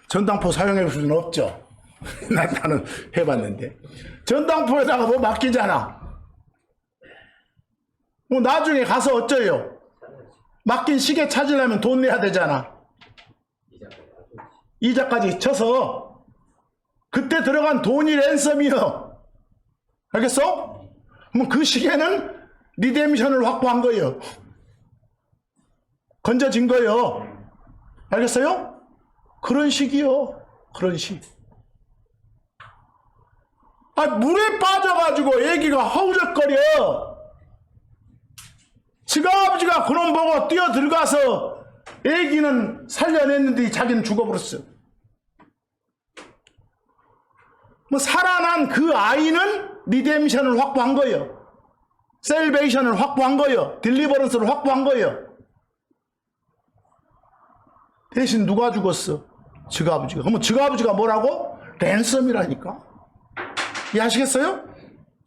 전당포 사용해 볼 수는 없죠. 나는 해봤는데 전당포에다가 뭐 맡기잖아. 뭐 나중에 가서 어쩌요? 맡긴 시계 찾으려면 돈 내야 되잖아. 이자까지 쳐서 그때 들어간 돈이 랜섬이요. 알겠어? 그럼 그 시계는 리뎀션을 확보한 거예요. 건져진 거예요. 알겠어요? 그런 식이요. 그런 식. 물에 빠져가지고 애기가 허우적거려. 지가 아버지가 그놈 보고 뛰어들어가서 애기는 살려냈는데 자기는 죽어버렸어. 뭐 살아난 그 아이는 리뎀션을 확보한 거예요. 셀베이션을 확보한 거예요. 딜리버런스를 확보한 거예요. 대신 누가 죽었어? 지가 아버지가. 그러면 지가 아버지가 뭐라고? 랜섬이라니까. 이해하시겠어요?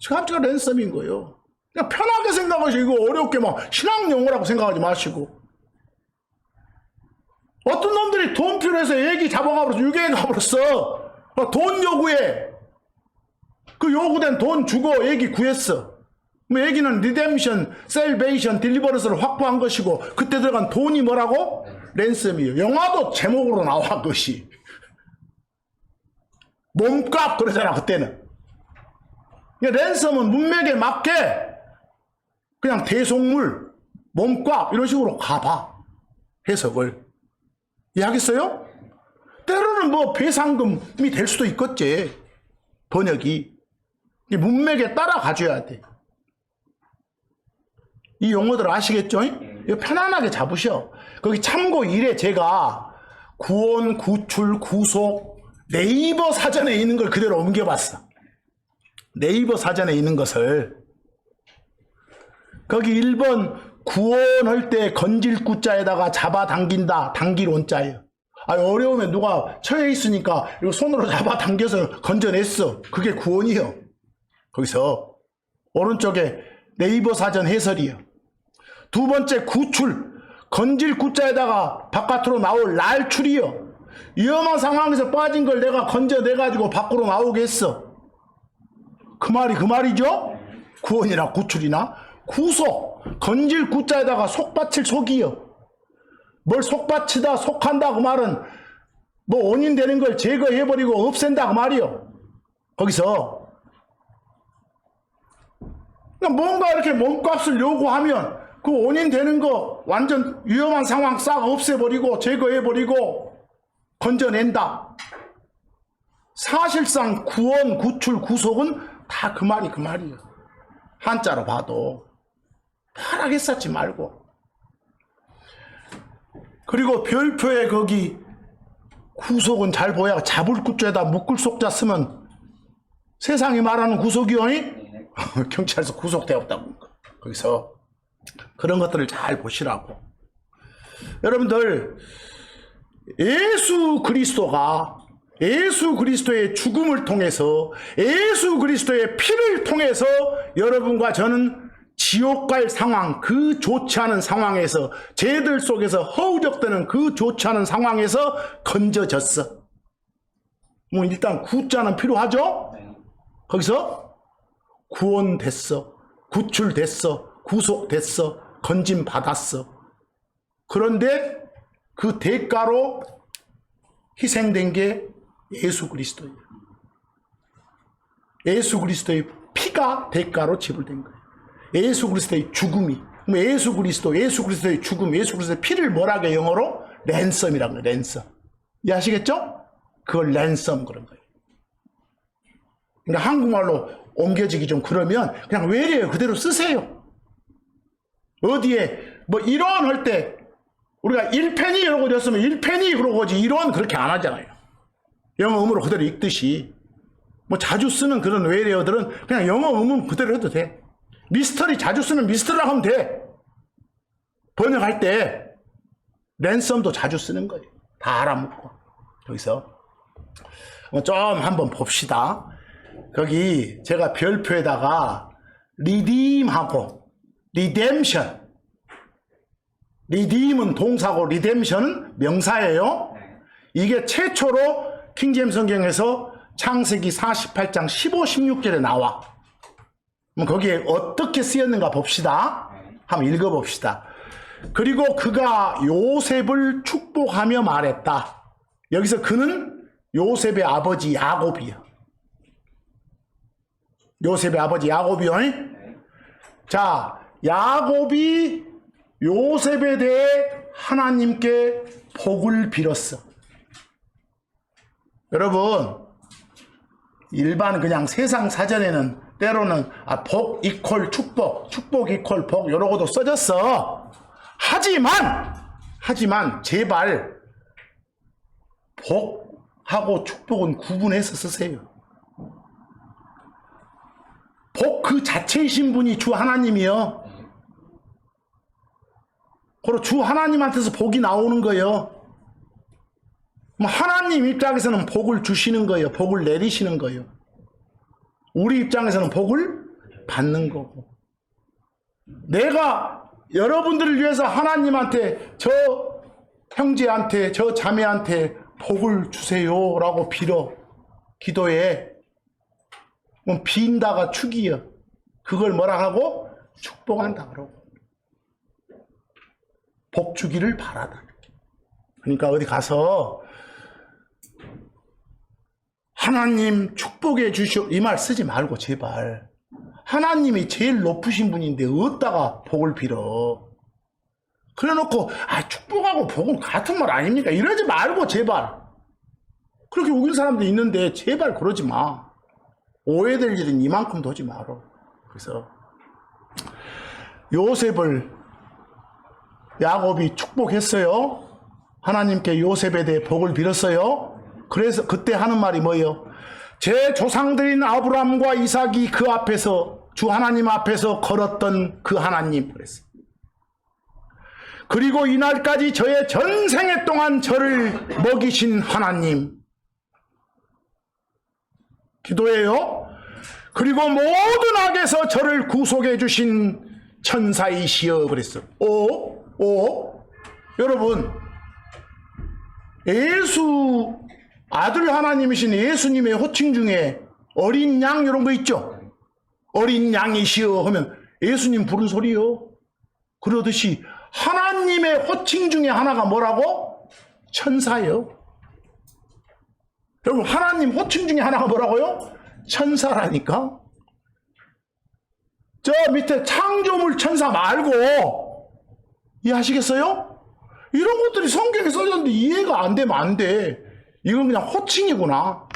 지가 아버지가 랜섬인 거예요. 그냥 편하게 생각하시고 이거 어렵게 막 신앙 용어라고 생각하지 마시고. 어떤 놈들이 돈 필요해서 애기 잡아가버렸어. 유괴해 가버렸어. 돈 요구해. 그 요구된 돈 주고 애기 구했어. 그럼 애기는 리뎀션, 셀베이션, 딜리버런스를 확보한 것이고 그때 들어간 돈이 뭐라고? 랜섬이에요. 영화도 제목으로 나와 그것이. 몸값 그러잖아 그때는. 그러니까 랜섬은 문맥에 맞게 그냥 대속물, 몸값 이런 식으로 가봐. 해석을. 이해하겠어요? 때로는 뭐 배상금이 될 수도 있겠지. 번역이. 문맥에 따라 가줘야 돼. 이 용어들 아시겠죠? 이거 편안하게 잡으셔. 거기 참고 1에 제가 구원, 구출, 구속 네이버 사전에 있는 걸 그대로 옮겨봤어. 네이버 사전에 있는 것을 거기 1번 구원할 때 건질 구자에다가 잡아당긴다. 당길 원자예요. 어려우면 누가 처해 있으니까 이거 손으로 잡아당겨서 건져냈어. 그게 구원이요. 거기서 오른쪽에 네이버 사전 해설이요. 두 번째 구출. 건질 구자에다가 바깥으로 나올 날출이요. 위험한 상황에서 빠진 걸 내가 건져내가지고 밖으로 나오게 했어. 그 말이죠? 구원이나 구출이나 구속. 건질 구자에다가 속받칠 속이요. 뭘 속받치다 속한다 그 말은 뭐 원인 되는 걸 제거해버리고 없앤다 그 말이요. 거기서 뭔가 이렇게 몸값을 요구하면 그 원인 되는 거 완전 위험한 상황 싹 없애버리고 제거해버리고 건져낸다. 사실상 구원, 구출, 구속은 다 그 말이에요. 한자로 봐도 편하게 쌓지 말고. 그리고 별표에 거기 구속은 잘 보여. 잡을 구자에다 묶을 속자 쓰면 세상이 말하는 구속이요. 경찰서 구속되었다고. 거기서 그런 것들을 잘 보시라고. 여러분들 예수 그리스도의 죽음을 통해서 예수 그리스도의 피를 통해서 여러분과 저는 지옥 갈 상황, 그 좋지 않은 상황에서 죄들 속에서 허우적대는 그 좋지 않은 상황에서 건져졌어. 뭐 일단 구자는 필요하죠? 거기서 구원됐어, 구출됐어, 구속됐어, 건짐 받았어. 그런데 그 대가로 희생된 게 예수 그리스도예요. 예수 그리스도의 피가 대가로 지불된 거예요. 예수 그리스도의 죽음이. 예수 그리스도의 죽음, 예수 그리스도의 피를 뭐라게 영어로? 랜섬이라고 해요. 랜섬. 이해하시겠죠? 그걸 랜섬 그런 거예요. 그러니까 한국말로 옮겨지기 좀 그러면 그냥 외래어요. 그대로 쓰세요. 어디에 뭐 이런 할 때 우리가 1페니 이러고 줬으면 1페니 그러고 지 이런 그렇게 안 하잖아요. 영어 음으로 그대로 읽듯이. 뭐 자주 쓰는 그런 외래어들은 그냥 영어 음은 그대로 해도 돼. 미스터리 자주 쓰는 미스터리라고 하면 돼. 번역할 때 랜섬도 자주 쓰는 거예요. 다 알아먹고. 여기서 좀 한번 봅시다. 거기 제가 별표에다가 리딤하고 리뎀션. 리딤은 동사고 리뎀션은 명사예요. 이게 최초로 킹제임스 성경에서 창세기 48장 15, 16절에 나와. 거기에 어떻게 쓰였는가 봅시다. 한번 읽어봅시다. 그리고 그가 요셉을 축복하며 말했다. 여기서 그는 요셉의 아버지 야곱이요. 요셉의 아버지 야곱이요. 자, 야곱이 요셉에 대해 하나님께 복을 빌었어. 여러분, 일반 그냥 세상 사전에는 때로는 복 이퀄 축복, 축복 이퀄 복 이러고도 써졌어. 하지만 제발 복하고 축복은 구분해서 쓰세요. 복 그 자체이신 분이 주 하나님이요. 그리고 주 하나님한테서 복이 나오는 거예요. 하나님 입장에서는 복을 주시는 거예요. 복을 내리시는 거예요. 우리 입장에서는 복을 받는 거고. 내가 여러분들을 위해서 하나님한테 저 형제한테 저 자매한테 복을 주세요라고 빌어. 기도해. 빈다가 축이요. 그걸 뭐라 하고? 축복한다 그러고. 복 주기를 바라다. 그러니까 어디 가서 하나님 축복해 주시오 이 말 쓰지 말고 제발. 하나님이 제일 높으신 분인데 어디다가 복을 빌어. 그래놓고 축복하고 복은 같은 말 아닙니까? 이러지 말고 제발. 그렇게 우길 사람도 있는데 제발 그러지 마. 오해될 일은 이만큼도 하지 말어. 그래서 요셉을 야곱이 축복했어요. 하나님께 요셉에 대해 복을 빌었어요. 그래서 그때 하는 말이 뭐예요? 제 조상들인 아브라함과 이삭이 그 앞에서 주 하나님 앞에서 걸었던 그 하나님 그랬어요. 그리고 이날까지 저의 전생애 동안 저를 먹이신 하나님 기도해요. 그리고 모든 악에서 저를 구속해 주신 천사이시여 그랬어요. 여러분, 예수 아들 하나님이신 예수님의 호칭 중에 어린 양 이런 거 있죠. 어린 양이시여 하면 예수님 부른 소리요. 그러듯이 하나님의 호칭 중에 하나가 뭐라고? 천사예요. 여러분, 하나님 호칭 중에 하나가 뭐라고요? 천사라니까. 저 밑에 창조물 천사 말고 이해하시겠어요? 이런 것들이 성경에 써졌는데 이해가 안 되면 안 돼. 이건 그냥 호칭이구나.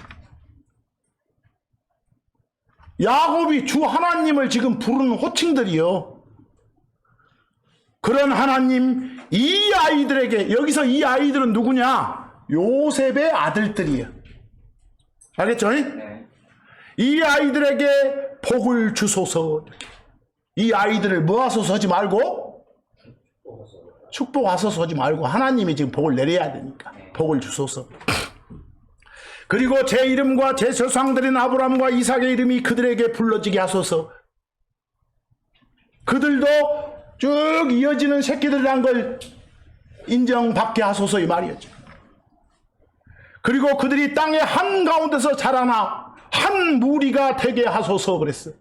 야곱이 주 하나님을 지금 부르는 호칭들이요. 그런 하나님, 이 아이들에게, 여기서 이 아이들은 누구냐? 요셉의 아들들이에요. 알겠죠? 네. 이 아이들에게 복을 주소서. 이 아이들을 뭐 하소서 하지 말고? 축복하소서 하지 말고 하나님이 지금 복을 내려야 되니까 복을 주소서. 그리고 제 이름과 제 조상들인 아브라함과 이삭의 이름이 그들에게 불러지게 하소서. 그들도 쭉 이어지는 새끼들이란 걸 인정받게 하소서 이 말이었죠. 그리고 그들이 땅의 한가운데서 자라나 한 무리가 되게 하소서 그랬어요.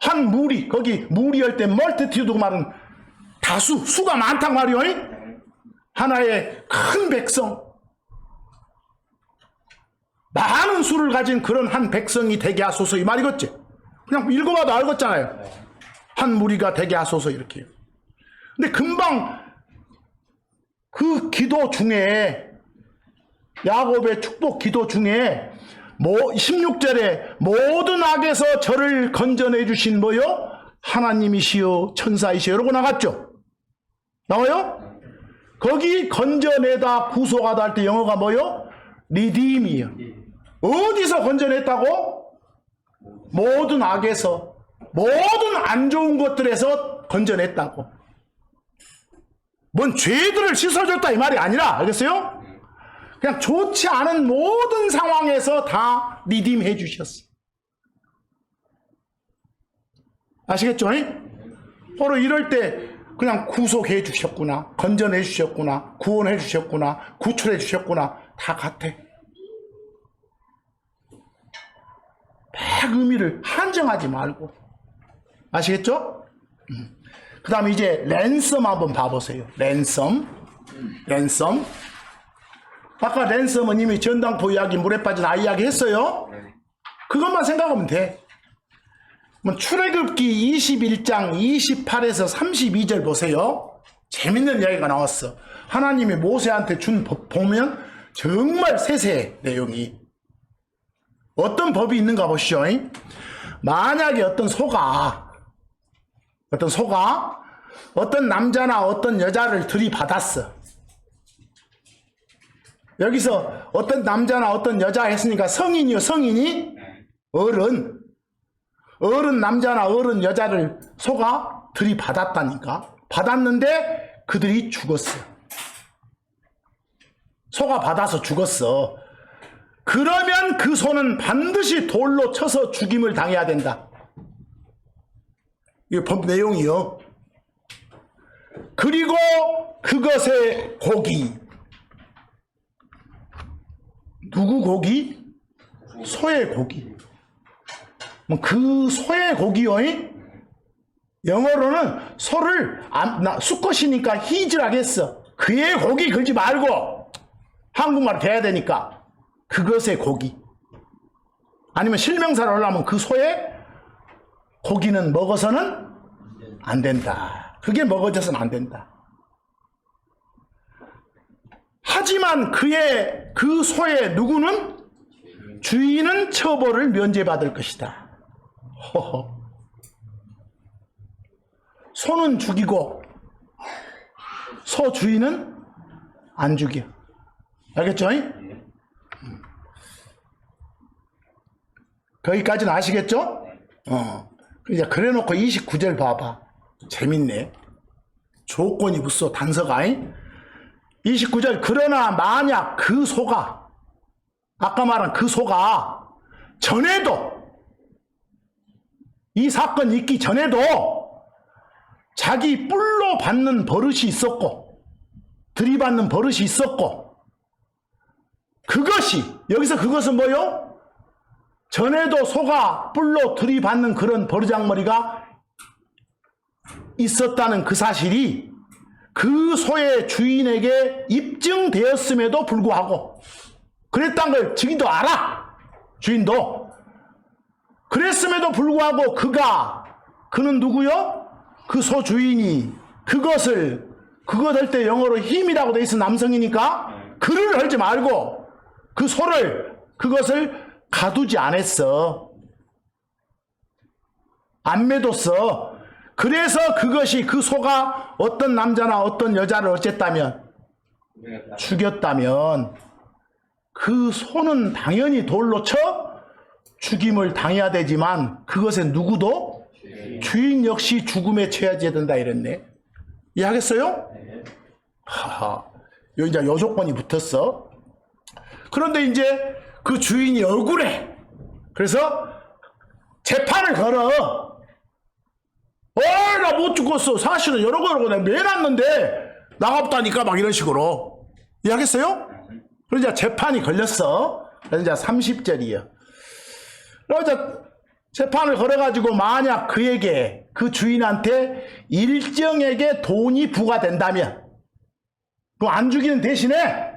한 무리, 거기 무리할 때 멀티튜드 말은 다수, 수가 많단 말이요. 하나의 큰 백성, 많은 수를 가진 그런 한 백성이 되게 하소서 이 말이겠지. 그냥 읽어봐도 알겠잖아요. 한 무리가 되게 하소서 이렇게요. 근데 금방 그 기도 중에 야곱의 축복 기도 중에 16절에 모든 악에서 저를 건져내 주신 뭐요? 하나님이시여 천사이시여 이러고 나갔죠. 나와요? 거기 건져내다 구속하다 할 때 영어가 뭐요? 리딤이요. 어디서 건져냈다고? 모든 악에서, 모든 안 좋은 것들에서 건져냈다고. 뭔 죄들을 씻어줬다 이 말이 아니라, 알겠어요? 그냥 좋지 않은 모든 상황에서 다 리딤해 주셨어. 아시겠죠? 바로 이럴 때 그냥 구속해 주셨구나, 건져내 주셨구나, 구원해 주셨구나, 구출해 주셨구나, 다 같아. 막 의미를 한정하지 말고. 아시겠죠? 그 다음에 이제 랜섬 한번 봐보세요. 랜섬. 아까 랜섬은 이미 전당포 이야기, 물에 빠진 아이 이야기 했어요. 그것만 생각하면 돼. 출애굽기 21장 28에서 32절 보세요. 재밌는 이야기가 나왔어. 하나님이 모세한테 준 법 보면 정말 세세해 내용이. 어떤 법이 있는가 보시죠. 만약에 어떤 소가 어떤 남자나 어떤 여자를 들이받았어. 여기서 어떤 남자나 어떤 여자 했으니까 성인이요, 성인이? 어른 남자나 어른 여자를 소가 들이받았다니까. 받았는데 그들이 죽었어. 소가 받아서 죽었어. 그러면 그 소는 반드시 돌로 쳐서 죽임을 당해야 된다. 이 법 내용이요. 그리고 그것의 고기. 누구 고기? 소의 고기. 그 소의 고기요. 영어로는 소를 수컷이니까 히즈라고 했어. 그의 고기 걸지 말고 한국말 돼야 되니까 그것의 고기. 아니면 실명사를 하려면 그 소의 고기는 먹어서는 안 된다. 그게 먹어져서는 안 된다. 하지만 그 소의 누구는 주인은 처벌을 면제받을 것이다. 허허. 소는 죽이고 소 주인은 안 죽여. 알겠죠? 거기까지는 아시겠죠? 이제 그래 놓고 29절 봐봐. 재밌네. 조건이 붙어 단서가. 29절 그러나 만약 그 소가 아까 말한 그 소가 전에도 이 사건 있기 전에도 자기 뿔로 받는 버릇이 있었고 들이받는 버릇이 있었고 그것이 여기서 그것은 뭐요? 전에도 소가 뿔로 들이받는 그런 버르장머리가 있었다는 그 사실이 그 소의 주인에게 입증되었음에도 불구하고 그랬다는 걸 증인도 알아. 주인도. 그랬음에도 불구하고 그는 누구요? 그 소 주인이 그것 할 때 영어로 힘이라고 돼 있어 남성이니까 그를 헐지 말고 그것을 가두지 않았어. 안 매뒀어. 그래서 그것이 그 소가 어떤 남자나 어떤 여자를 어쨌다면 죽였다면 그 소는 당연히 돌로 쳐 죽임을 당해야 되지만 그것에 누구도 주인 역시 죽음에 처해야 된다 이랬네. 이해하겠어요? 하하. 여기 이제 요 조건이 붙었어. 그런데 이제 그 주인이 억울해. 그래서 재판을 걸어. 나 못 죽었어. 사실은 여러 거 내가 매놨는데 나갔다니까 막 이런 식으로. 이해하겠어요? 그래서 이제 재판이 걸렸어. 그래서 이제 30절이요. 그래서 재판을 걸어가지고 만약 그에게 그 주인한테 일정에게 돈이 부과된다면 그 안 죽이는 대신에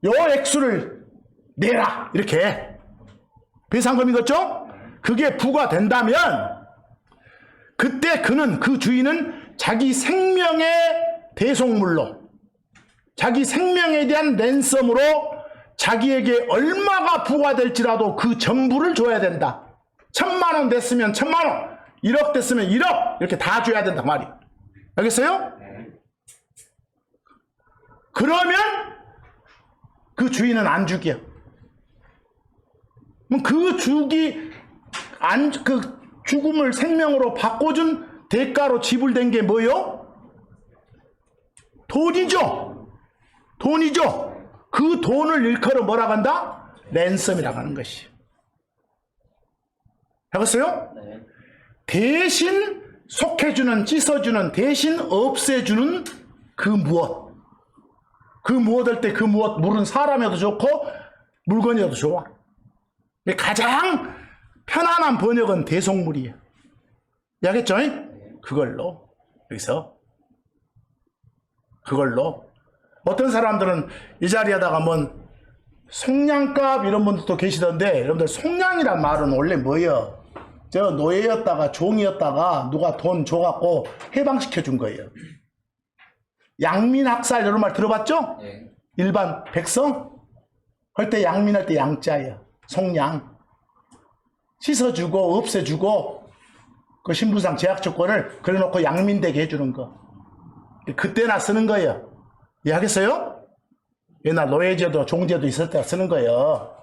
요 액수를 내라 이렇게 배상금인 거죠? 그게 부과된다면 그때 그 주인은 자기 생명의 대속물로 자기 생명에 대한 랜섬으로 자기에게 얼마가 부과될지라도 그 전부를 줘야 된다. 1,000만 원 됐으면 1,000만 원, 1억 됐으면 1억 이렇게 다 줘야 된다 말이야. 알겠어요? 그러면 그 주인은 안 죽여. 그 죽음을 생명으로 바꿔준 대가로 지불된 게 뭐요? 돈이죠. 그 돈을 일컬어 뭐라고 한다? 랜섬이라고 하는 것이. 알겠어요? 네. 대신 속해주는, 씻어주는, 대신 없애주는 그 무엇. 그 무엇 할 때 그 무엇, 물은 사람이어도 좋고 물건이어도 좋아. 가장 편안한 번역은 대속물이에요. 알겠죠? 그걸로. 여기서. 그걸로. 어떤 사람들은 이 자리 하다가 속량값 이런 분들도 계시던데, 여러분들 속량이란 말은 원래 뭐예요? 저 노예였다가 종이었다가 누가 돈 줘갖고 해방시켜 준 거예요. 양민학살 이런 말 들어봤죠? 네. 일반 백성? 할 때 양민할 때 양자예요. 속량. 씻어주고 없애주고 그 신분상 제약 조건을 그래놓고 양민되게 해주는 거. 그때나 쓰는 거예요. 이해하겠어요? 옛날 노예제도 종제도 있을 때 쓰는 거예요.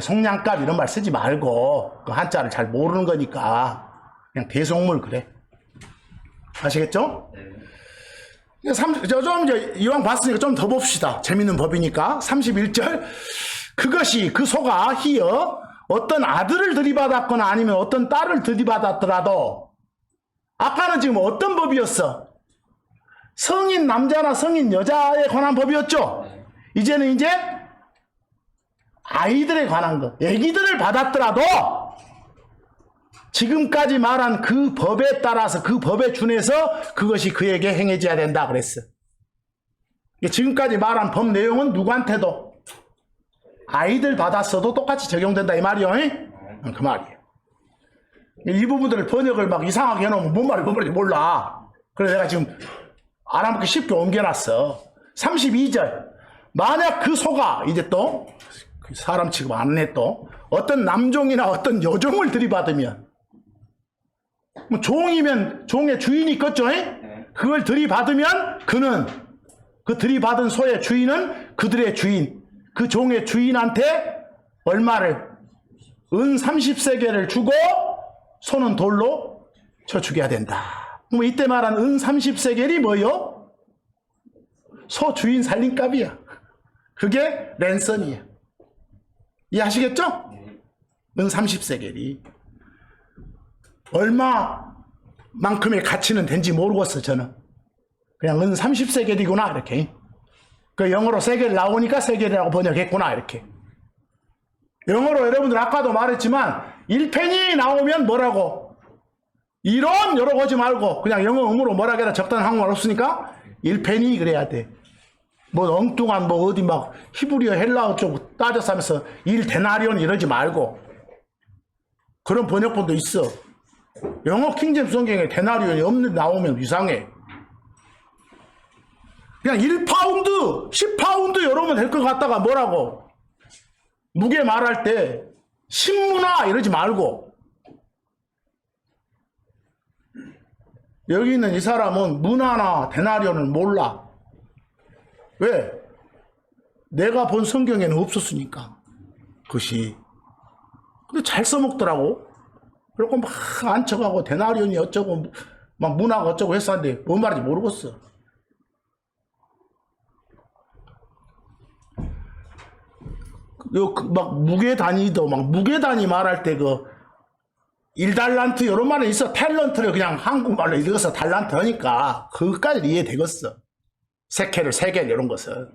속량값 이런 말 쓰지 말고 그 한자를 잘 모르는 거니까 그냥 대속물 그래. 아시겠죠? 네. 좀 이제 이왕 봤으니까 좀 더 봅시다. 재밌는 법이니까. 31절. 그것이 그 소가 희어 어떤 아들을 들이받았거나 아니면 어떤 딸을 들이받았더라도 아까는 지금 어떤 법이었어? 성인 남자나 성인 여자에 관한 법이었죠. 이제는 이제 아이들에 관한 거. 애기들을 받았더라도 지금까지 말한 그 법에 따라서 그 법에 준해서 그것이 그에게 행해져야 된다 그랬어. 지금까지 말한 법 내용은 누구한테도 아이들 받았어도 똑같이 적용된다 이 말이요. 그 말이에요. 이 부분들을 번역을 막 이상하게 해놓으면 뭔 말인지 몰라. 그래서 내가 지금 알아먹기 쉽게 옮겨놨어. 32절. 만약 그 소가 이제 또 사람 취급 안 해 또 어떤 남종이나 어떤 여종을 들이받으면 종이면 종의 주인이 있겠죠. 그걸 들이받으면 그는 그 들이받은 소의 주인은 그들의 주인, 그 종의 주인한테 얼마를? 은 30세겔을 주고 소는 돌로 쳐 죽여야 된다. 뭐 이때 말한 은 30세겔이 뭐요? 소 주인 살림값이야. 그게 랜선이야. 이해하시겠죠? 은 30세겔이 얼마만큼의 가치는 된지 모르겠어. 저는 그냥 은 30세겔이구나 이렇게. 그 영어로 세겔 나오니까 세겔이라고 번역했구나 이렇게. 영어로 여러분들 아까도 말했지만 1페니 나오면 뭐라고? 이런 여러 거지 말고 그냥 영어 음으로 뭐라 해라. 적당한 한국말 없으니까 1페니 그래야 돼. 뭐 엉뚱한 뭐 어디 막 히브리어 헬라어 쪽 따져서 하면서 1데나리온 이러지 말고. 그런 번역본도 있어. 영어 킹제임스 성경에 데나리온이 없는 나오면 이상해. 그냥 1파운드, 10파운드 이러면 될 것 같다가 뭐라고? 무게 말할 때 신문화 이러지 말고. 여기 있는 이 사람은 문화나 데나리온을 몰라. 왜? 내가 본 성경에는 없었으니까. 그것이. 근데 잘 써먹더라고. 그리고 막 안쳐가고 데나리온이 어쩌고 막 문화가 어쩌고 했었는데 뭔 말인지 모르겠어. 막 무게 단위도 막 무게 단위 말할 때 그 1달란트 이런 말은 있어. 탤런트를 그냥 한국말로 읽어서 달란트 하니까 그것까지 이해되겠어. 세켈을 세겔 이런 것은.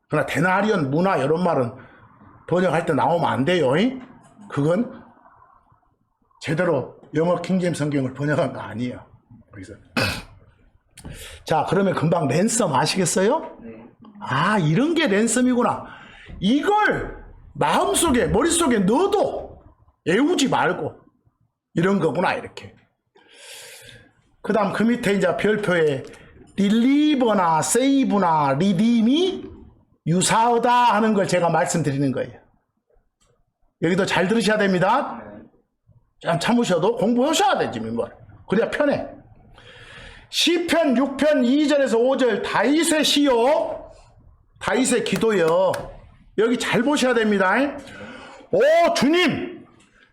그러나 데나리온 문화 이런 말은 번역할 때 나오면 안 돼요. 그건 제대로 영어 킹제임스 성경을 번역한 거 아니에요. 그래서 자, 그러면 금방 랜섬 아시겠어요? 아, 이런 게 랜섬이구나. 이걸 마음속에 머릿속에 넣어도 애우지 말고 이런 거구나 이렇게. 그 다음 그 밑에 이제 별표에 릴리버나 세이브나 리딤이 유사하다 하는 걸 제가 말씀드리는 거예요. 여기도 잘 들으셔야 됩니다. 좀 참으셔도 공부하셔야 되지 뭐. 그래야 편해. 시편 6편 2절에서 5절 다윗의 시요, 다윗의 기도요. 여기 잘 보셔야 됩니다. 오 주님,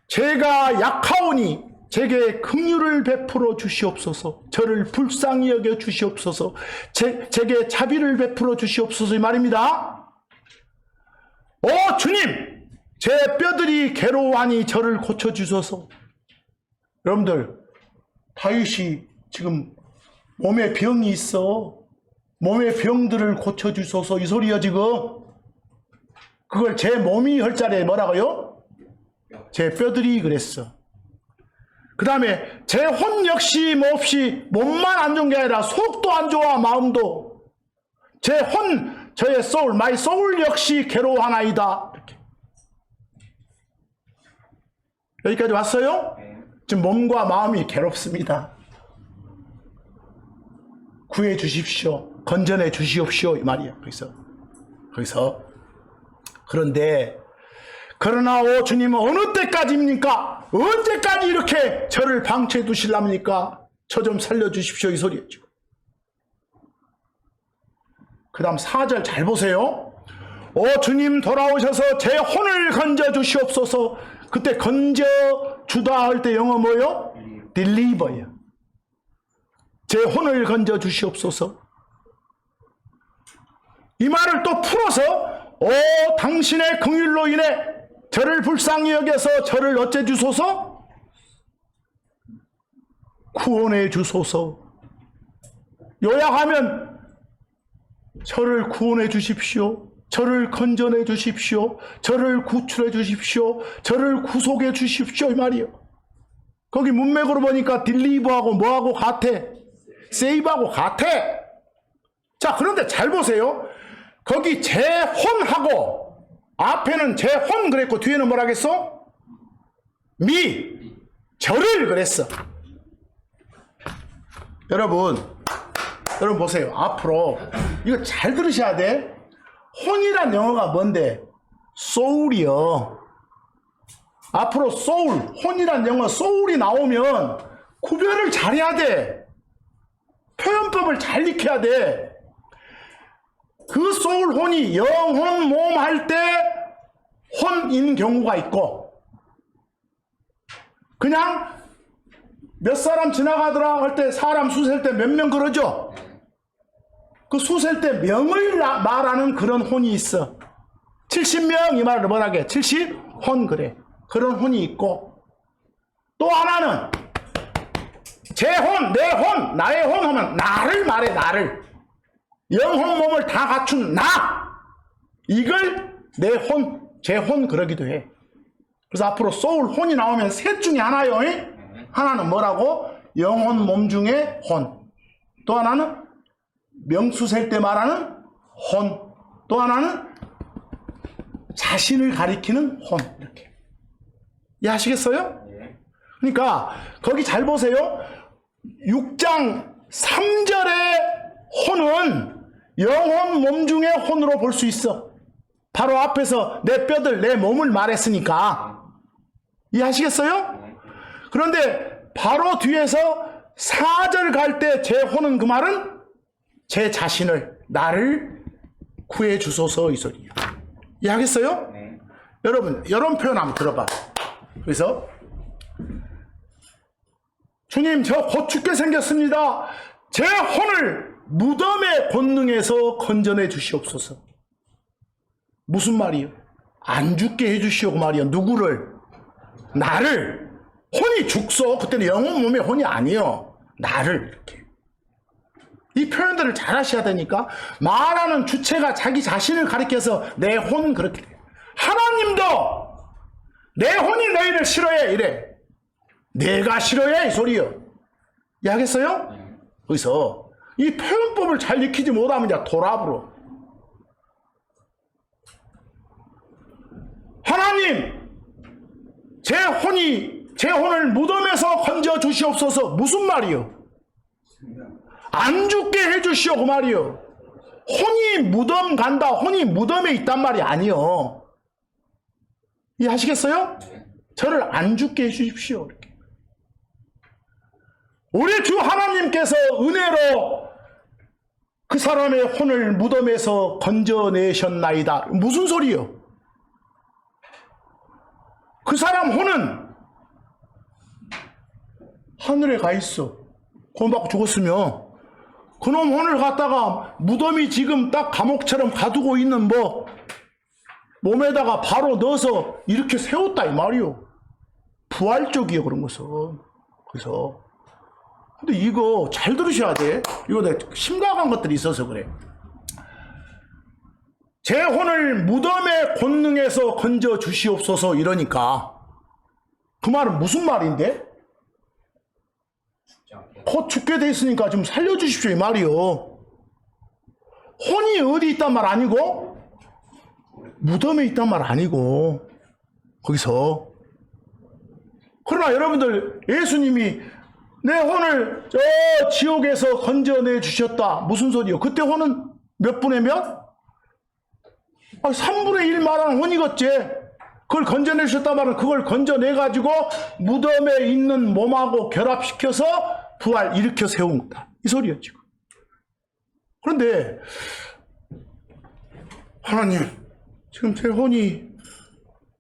제가 약하오니 제게 긍휼을 베풀어 주시옵소서. 저를 불쌍히 여겨 주시옵소서. 제게 자비를 베풀어 주시옵소서. 이 말입니다. 오 주님, 제 뼈들이 괴로워하니 저를 고쳐주소서. 여러분들, 다윗이 지금 몸에 병이 있어. 몸의 병들을 고쳐주소서. 이 소리야 지금. 그걸 제 몸이 할 자리에 뭐라고요? 제 뼈들이 그랬어. 그 다음에 제 혼 역시 몹시 몸만 안 좋은 게 아니라 속도 안 좋아. 마음도. 제 혼, 저의 소울, 마이 소울 역시 괴로워하나이다. 이렇게. 여기까지 왔어요? 지금 몸과 마음이 괴롭습니다. 구해 주십시오. 건전해 주시옵시오. 이 말이에요. 거기서 그런데 그러나 오 주님은 어느 때까지입니까? 언제까지 이렇게 저를 방치해 두실랍니까? 저 좀 살려주십시오. 이 소리였죠. 그 다음 4절 잘 보세요. 오 주님 돌아오셔서 제 혼을 건져 주시옵소서. 그때 건져 주다 할 때 영어 뭐요? 딜리버요. 제 혼을 건져 주시옵소서. 이 말을 또 풀어서 오 당신의 긍휼로 인해 저를 불쌍히 여겨서 저를 어째 주소서? 구원해 주소서. 요약하면 저를 구원해 주십시오. 저를 건져내 주십시오. 저를 구출해 주십시오. 저를 구속해 주십시오. 이 말이에요. 거기 문맥으로 보니까 딜리버하고 뭐하고 같아? 세이브하고 같아. 자, 그런데 잘 보세요. 거기 제 혼하고 앞에는 제 혼 그랬고 뒤에는 뭐라 그랬어? 저를 그랬어. 여러분 보세요. 앞으로 이거 잘 들으셔야 돼. 혼이란 영어가 뭔데? soul이요. 앞으로 soul, 혼이란 영어 soul이 나오면 구별을 잘해야 돼. 표현법을 잘 익혀야 돼. 그 소울 혼이 영혼 몸 할 때 혼인 경우가 있고, 그냥 몇 사람 지나가더라 할 때 사람 수셀 때 몇 명 그러죠? 그 수셀 때 명을 말하는 그런 혼이 있어. 70명 이 말을 뭐라게? 70혼 그래. 그런 혼이 있고, 또 하나는 제 혼, 내 혼, 나의 혼 하면 나를 말해. 나를. 영혼 몸을 다 갖춘 나. 이걸 내 혼, 제 혼 그러기도 해. 그래서 앞으로 소울 혼이 나오면 셋 중에 하나요. 하나는 뭐라고? 영혼 몸 중에 혼. 또 하나는 명수 셀 때 말하는 혼. 또 하나는 자신을 가리키는 혼. 이렇게. 이해하시겠어요? 그러니까 거기 잘 보세요. 6장 3절의 혼은 영혼 몸 중에 혼으로 볼 수 있어. 바로 앞에서 내 뼈들, 내 몸을 말했으니까. 이해하시겠어요? 그런데 바로 뒤에서 4절 갈 때 제 혼은 그 말은 제 자신을, 나를 구해 주소서 이 소리야. 이해하겠어요? 여러분, 이런 표현 한번 들어봐. 그래서 주님, 저 곧 죽게 생겼습니다. 제 혼을 무덤의 권능에서 건져내 주시옵소서. 무슨 말이요? 안 죽게 해주시오 그 말이요. 누구를? 나를. 혼이 죽소. 그때는 영혼 몸의 혼이 아니요. 나를. 이렇게. 이 표현들을 잘 하셔야 되니까 말하는 주체가 자기 자신을 가리켜서 내 혼은 그렇게 돼요. 하나님도 내 혼이 너희를 싫어해 이래. 내가 싫어해 이 소리요. 이해하겠어요? 그래서 이 표현법을 잘 익히지 못하면 이제 도랍으로 하나님 제 혼을 무덤에서 건져 주시옵소서. 무슨 말이요? 안 죽게 해 주시오 그 말이요. 혼이 무덤 간다. 혼이 무덤에 있단 말이 아니요. 이해하시겠어요? 저를 안 죽게 해 주십시오. 이렇게. 우리 주 하나님께서 은혜로 그 사람의 혼을 무덤에서 건져내셨나이다. 무슨 소리요? 그 사람 혼은 하늘에 가 있어. 구원받고 죽었으면 그놈 혼을 갖다가 무덤이 지금 딱 감옥처럼 가두고 있는 몸에다가 바로 넣어서 이렇게 세웠다 이 말이요. 부활적이요 그런 것은. 그래서 근데 이거 잘 들으셔야 돼. 이거 내가 심각한 것들이 있어서 그래. 제 혼을 무덤의 권능에서 건져 주시옵소서 이러니까 그 말은 무슨 말인데? 곧 죽게 돼 있으니까 좀 살려주십시오 이 말이요. 혼이 어디 있단 말 아니고 무덤에 있단 말 아니고 거기서. 그러나 여러분들 예수님이 내 혼을 저 지옥에서 건져내 주셨다. 무슨 소리요? 그때 혼은 몇 분의 몇? 3분의 1 말하는 혼이겠지. 그걸 건져내 주셨다 말은 그걸 건져내가지고 무덤에 있는 몸하고 결합시켜서 부활 일으켜 세운 거다. 이 소리요 지금. 그런데 하나님 지금 제 혼이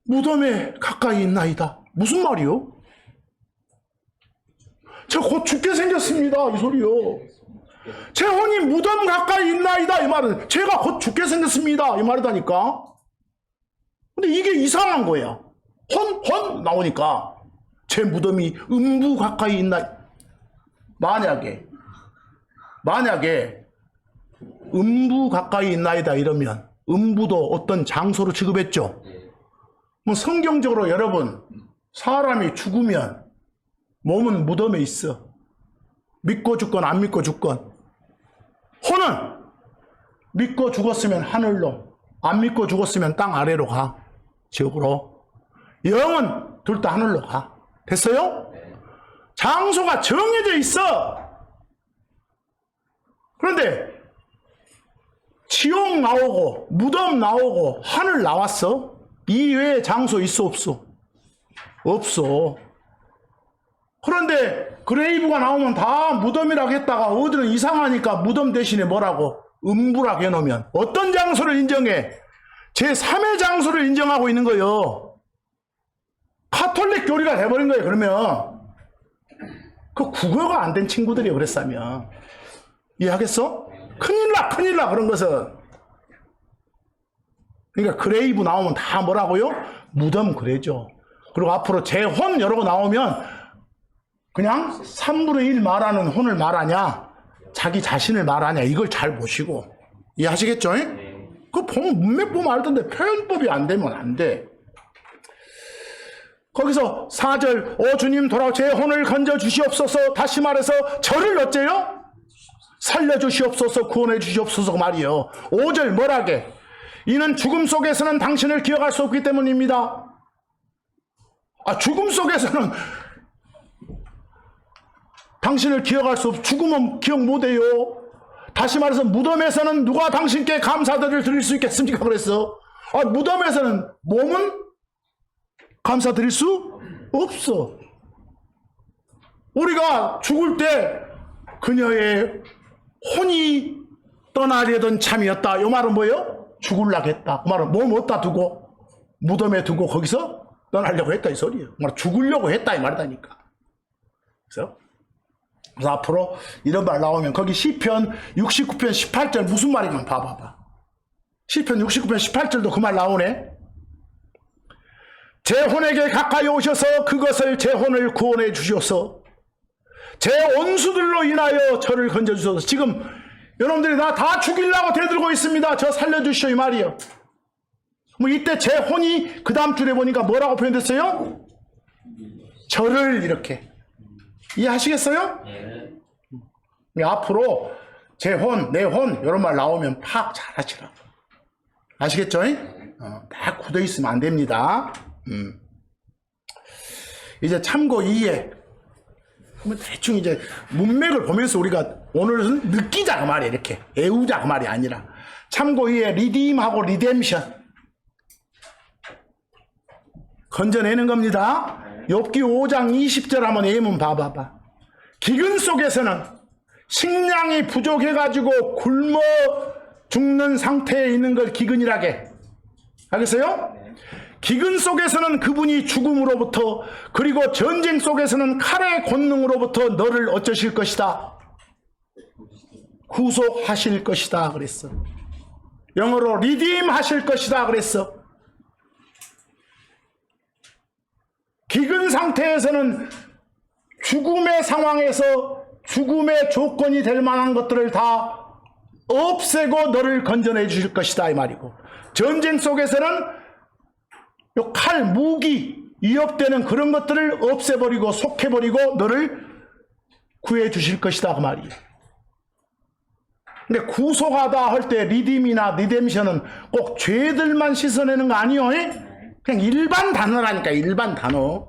무덤에 가까이 있나이다. 무슨 말이요? 제가 곧 죽게 생겼습니다. 이 소리요. 제 혼이 무덤 가까이 있나이다. 이 말은 제가 곧 죽게 생겼습니다. 이 말이다니까. 근데 이게 이상한 거야. 혼 나오니까 제 무덤이 음부 가까이 있나. 만약에 음부 가까이 있나이다 이러면 음부도 어떤 장소로 취급했죠. 뭐 성경적으로 여러분 사람이 죽으면 몸은 무덤에 있어. 믿고 죽건 안 믿고 죽건. 혼은 믿고 죽었으면 하늘로, 안 믿고 죽었으면 땅 아래로 가. 지옥으로. 영은 둘 다 하늘로 가. 됐어요? 장소가 정해져 있어. 그런데 지옥 나오고 무덤 나오고 하늘 나왔어? 이외에 장소 있어 없어? 없어. 그런데 그레이브가 나오면 다 무덤이라고 했다가 어디는 이상하니까 무덤 대신에 뭐라고? 음부라고 해놓으면 어떤 장소를 인정해? 제3의 장소를 인정하고 있는 거예요. 카톨릭 교리가 돼버린 거예요. 그러면 그 국어가 안 된 친구들이 그랬으면 이해하겠어? 큰일 나 그런 것은. 그러니까 그레이브 나오면 다 뭐라고요? 무덤 그래죠. 그리고 앞으로 재혼 여러 거 나오면 그냥 3분의 1 말하는 혼을 말하냐 자기 자신을 말하냐 이걸 잘 보시고 이해하시겠죠? 그거 보면 문맥 보면 알던데 표현법이 안 되면 안 돼. 거기서 4절 오 주님 돌아 제 혼을 건져 주시옵소서. 다시 말해서 저를 어째요? 살려주시옵소서 구원해 주시옵소서 말이요. 5절 뭐라게? 이는 죽음 속에서는 당신을 기억할 수 없기 때문입니다. 죽음 속에서는 당신을 기억할 수 없, 죽으면 기억 못해요. 다시 말해서 무덤에서는 누가 당신께 감사들을 드릴 수 있겠습니까? 그랬어. 무덤에서는 몸은 감사드릴 수 없어. 우리가 죽을 때 그녀의 혼이 떠나려던 참이었다. 이 말은 뭐예요? 죽으려고 했다. 그 말은 몸 어디다 두고 무덤에 두고 거기서 떠나려고 했다 이 소리예요. 그 말은 죽으려고 했다 이 말이다니까. 그래서 앞으로 이런 말 나오면 거기 시편 69편 18절 무슨 말인가 봐봐봐. 시편 69편 18절도 그 말 나오네. 제 혼에게 가까이 오셔서 그것을 제 혼을 구원해 주셔서 제 원수들로 인하여 저를 건져주셔서. 지금 여러분들이 나 다 죽이려고 대들고 있습니다. 저 살려주시오 이 말이요. 뭐 이때 제 혼이 그 다음 줄에 보니까 뭐라고 표현됐어요? 저를 이렇게. 이해하시겠어요? 앞으로 제 혼, 내 혼 이런 말 나오면 파악 잘 하시라고. 아시겠죠? 다 굳어 있으면 안 됩니다. 이제 참고 2에 대충 이제 문맥을 보면서 우리가 오늘은 느끼자 그 말이에요. 이렇게 애우자 그 말이 아니라 참고 2에 리딤하고 리뎀션 건져내는 겁니다. 욥기 5장 20절 한번 예문 봐봐봐. 기근 속에서는 식량이 부족해가지고 굶어 죽는 상태에 있는 걸 기근이라게. 알겠어요? 기근 속에서는 그분이 죽음으로부터 그리고 전쟁 속에서는 칼의 권능으로부터 너를 어쩌실 것이다. 구속하실 것이다 그랬어. 영어로 리딤 하실 것이다 그랬어. 기근 상태에서는 죽음의 상황에서 죽음의 조건이 될 만한 것들을 다 없애고 너를 건져내 주실 것이다 이 말이고, 전쟁 속에서는 요 칼, 무기, 위협되는 그런 것들을 없애버리고 속해버리고 너를 구해 주실 것이다 그 말이에요. 근데 구속하다 할 때 리딤이나 리뎀션은 꼭 죄들만 씻어내는 거 아니에요. 그냥 일반 단어라니까. 일반 단어.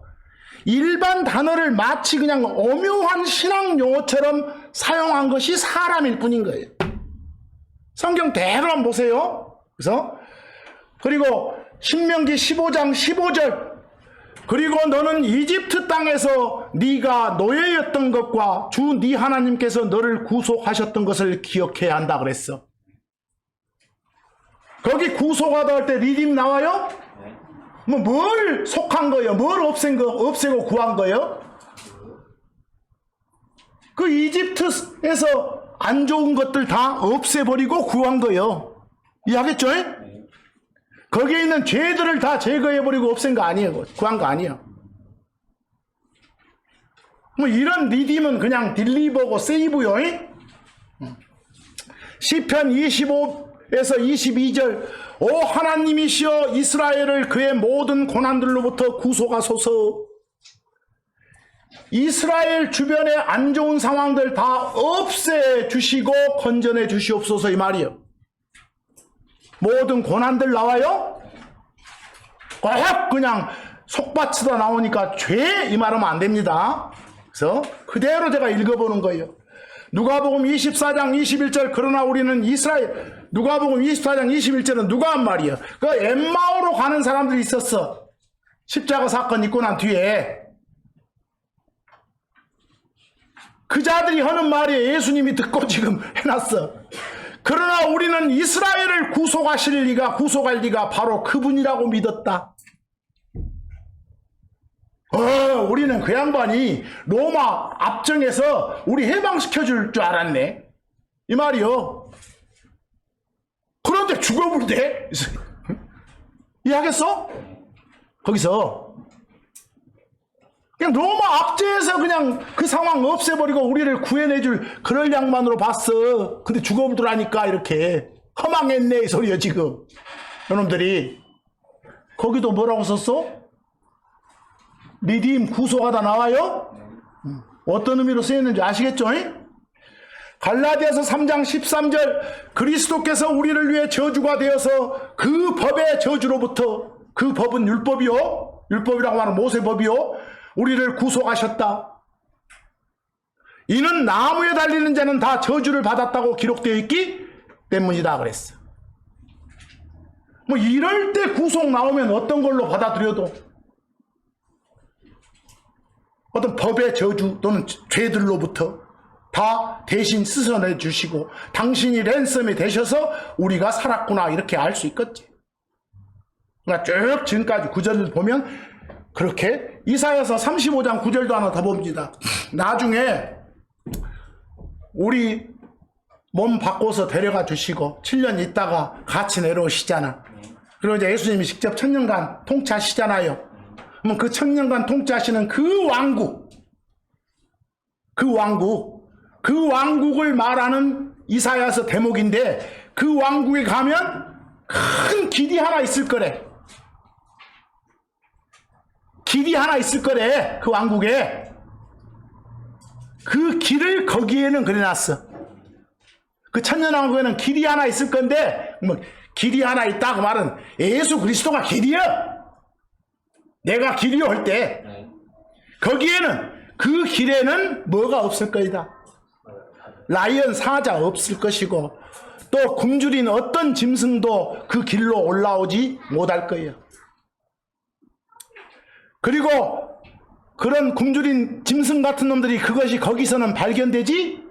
일반 단어를 마치 그냥 오묘한 신앙 용어처럼 사용한 것이 사람일 뿐인 거예요. 성경 대로 한번 보세요. 그리고 신명기 15장 15절 그리고 너는 이집트 땅에서 네가 노예였던 것과 주 네 하나님께서 너를 구속하셨던 것을 기억해야 한다 그랬어. 거기 구속하다 할 때 리딤 나와요? 뭘 속한 거예요? 뭘 없애고 구한 거예요? 그 이집트에서 안 좋은 것들 다 없애버리고 구한 거예요. 이해하겠죠? 거기에 있는 죄들을 다 제거해버리고 없앤 거 아니에요. 구한 거 아니에요. 뭐 이런 리딤은 그냥 딜리버고 세이브요. 시편 25에서 22절 오 하나님이시여 이스라엘을 그의 모든 고난들로부터 구속하소서. 이스라엘 주변의 안 좋은 상황들 다 없애주시고 건져내 주시옵소서 이 말이에요. 모든 고난들 나와요? 꼭 그냥 속받치다 나오니까 죄 이 말하면 안 됩니다. 그래서 그대로 제가 읽어보는 거예요. 누가복음 24장 21절 그러나 우리는 이스라엘. 누가복음 24장 21절은 누가 한 말이에요? 그 엠마오로 가는 사람들이 있었어. 십자가 사건 있고 난 뒤에 그 자들이 하는 말이에요. 예수님이 듣고 지금 해놨어. 그러나 우리는 이스라엘을 구속할 리가 바로 그분이라고 믿었다. 우리는 그 양반이 로마 압정에서 우리 해방시켜줄 줄 알았네. 이 말이요. 그런데 죽어버리대. 이해하겠어? 거기서 그냥 로마 압제에서 그냥 그 상황 없애버리고 우리를 구해내줄 그럴 양반으로 봤어. 근데 죽어버리더라니까. 이렇게 허망했네 이 소리야 지금. 여러분들이 거기도 뭐라고 썼어? 리딤 구속하다 나와요? 어떤 의미로 쓰였는지 아시겠죠? 갈라디아서 3장 13절 그리스도께서 우리를 위해 저주가 되어서 그 법의 저주로부터, 그 법은 율법이요, 율법이라고 하는 모세법이요, 우리를 구속하셨다. 이는 나무에 달리는 자는 다 저주를 받았다고 기록되어 있기 때문이다 그랬어. 뭐 이럴 때 구속 나오면 어떤 걸로 받아들여도 어떤 법의 저주 또는 죄들로부터 다 대신 씻어내 주시고 당신이 랜섬이 되셔서 우리가 살았구나 이렇게 알 수 있겠지. 그러니까 쭉 지금까지 구절을 보면 그렇게 이사야서 35장 9절도 하나 더 봅니다. 나중에 우리 몸 바꿔서 데려가 주시고 7년 있다가 같이 내려오시잖아. 그리고 이제 예수님이 직접 천년간 통치하시잖아요. 그럼 그 천년간 통치하시는 그 왕국을 말하는 이사야서 대목인데 그 왕국에 가면 큰 길이 하나 있을 거래. 길이 하나 있을 거래. 그 왕국에. 그 길을 거기에는 그려놨어. 그 천년왕국에는 길이 하나 있을 건데 뭐 길이 하나 있다 그 말은 예수 그리스도가 길이야. 내가 길이요 할 때 거기에는 그 길에는 뭐가 없을 거이다. 라이언 사자 없을 것이고 또 굶주린 어떤 짐승도 그 길로 올라오지 못할 거예요. 그리고 그런 굶주린 짐승 같은 놈들이 그것이 거기서는 발견되지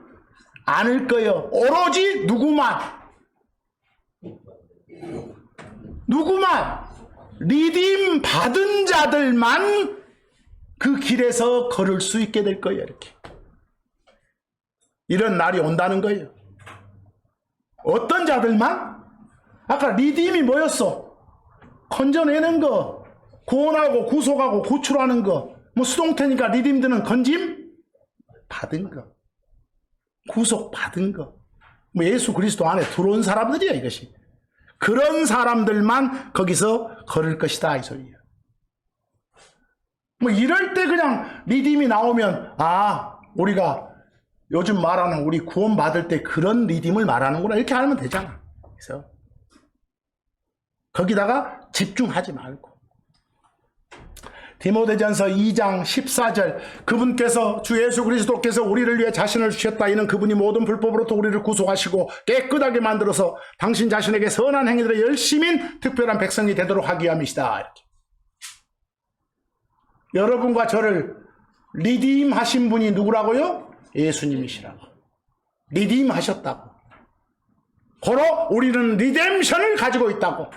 않을 거예요. 오로지 누구만 리딤 받은 자들만 그 길에서 걸을 수 있게 될 거예요. 이렇게 이런 날이 온다는 거예요. 어떤 자들만? 아까 리딤이 뭐였어? 건져내는 거, 구원하고 구속하고 구출하는 거. 뭐 수동태니까 리딤드는 건짐 받은 거, 구속 받은 거. 뭐 예수 그리스도 안에 들어온 사람들이야 이것이. 그런 사람들만 거기서 걸을 것이다 이 소리예요. 뭐 이럴 때 그냥 리딤이 나오면 우리가 요즘 말하는 우리 구원 받을 때 그런 리딤을 말하는구나 이렇게 알면 되잖아. 그래서 거기다가 집중하지 말고 디모데전서 2장 14절 그분께서 주 예수 그리스도께서 우리를 위해 자신을 주셨다. 이는 그분이 모든 불법으로부터 우리를 구속하시고 깨끗하게 만들어서 당신 자신에게 선한 행위들의 열심인 특별한 백성이 되도록 하기 위함이시다. 이렇게. 여러분과 저를 리딤하신 분이 누구라고요? 예수님이시라고. 리딤하셨다고. 고로 우리는 리뎀션을 가지고 있다고.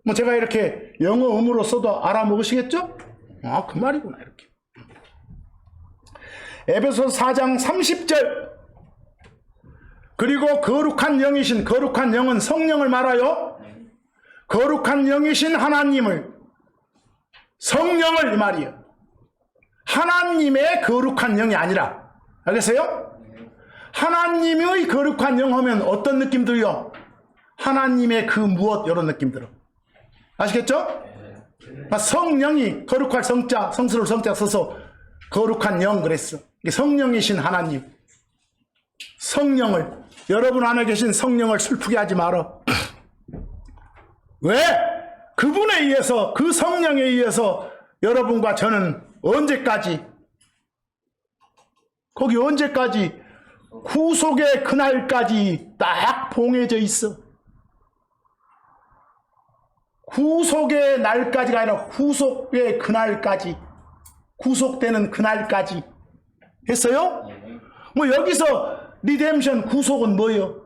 뭐 제가 이렇게 영어 음으로 써도 알아먹으시겠죠? 그 말이구나 이렇게. 에베소서 4장 30절 그리고 거룩한 영이신, 거룩한 영은 성령을 말하여 거룩한 영이신 하나님을, 성령을 이 말이에요. 하나님의 거룩한 영이 아니라, 알겠어요? 하나님의 거룩한 영 하면 어떤 느낌 들어요? 하나님의 그 무엇 이런 느낌 들어. 아시겠죠? 성령이 거룩할 성자, 성스러울 성자 써서 거룩한 영 그랬어. 성령이신 하나님, 성령을, 여러분 안에 계신 성령을 슬프게 하지 말어. 왜? 그분에 의해서, 그 성령에 의해서 여러분과 저는 언제까지, 거기 언제까지, 구속의 그날까지 딱 봉해져 있어. 구속의 날까지가 아니라 구속의 그날까지, 구속되는 그날까지 했어요? 뭐 여기서 리뎀션 구속은 뭐예요?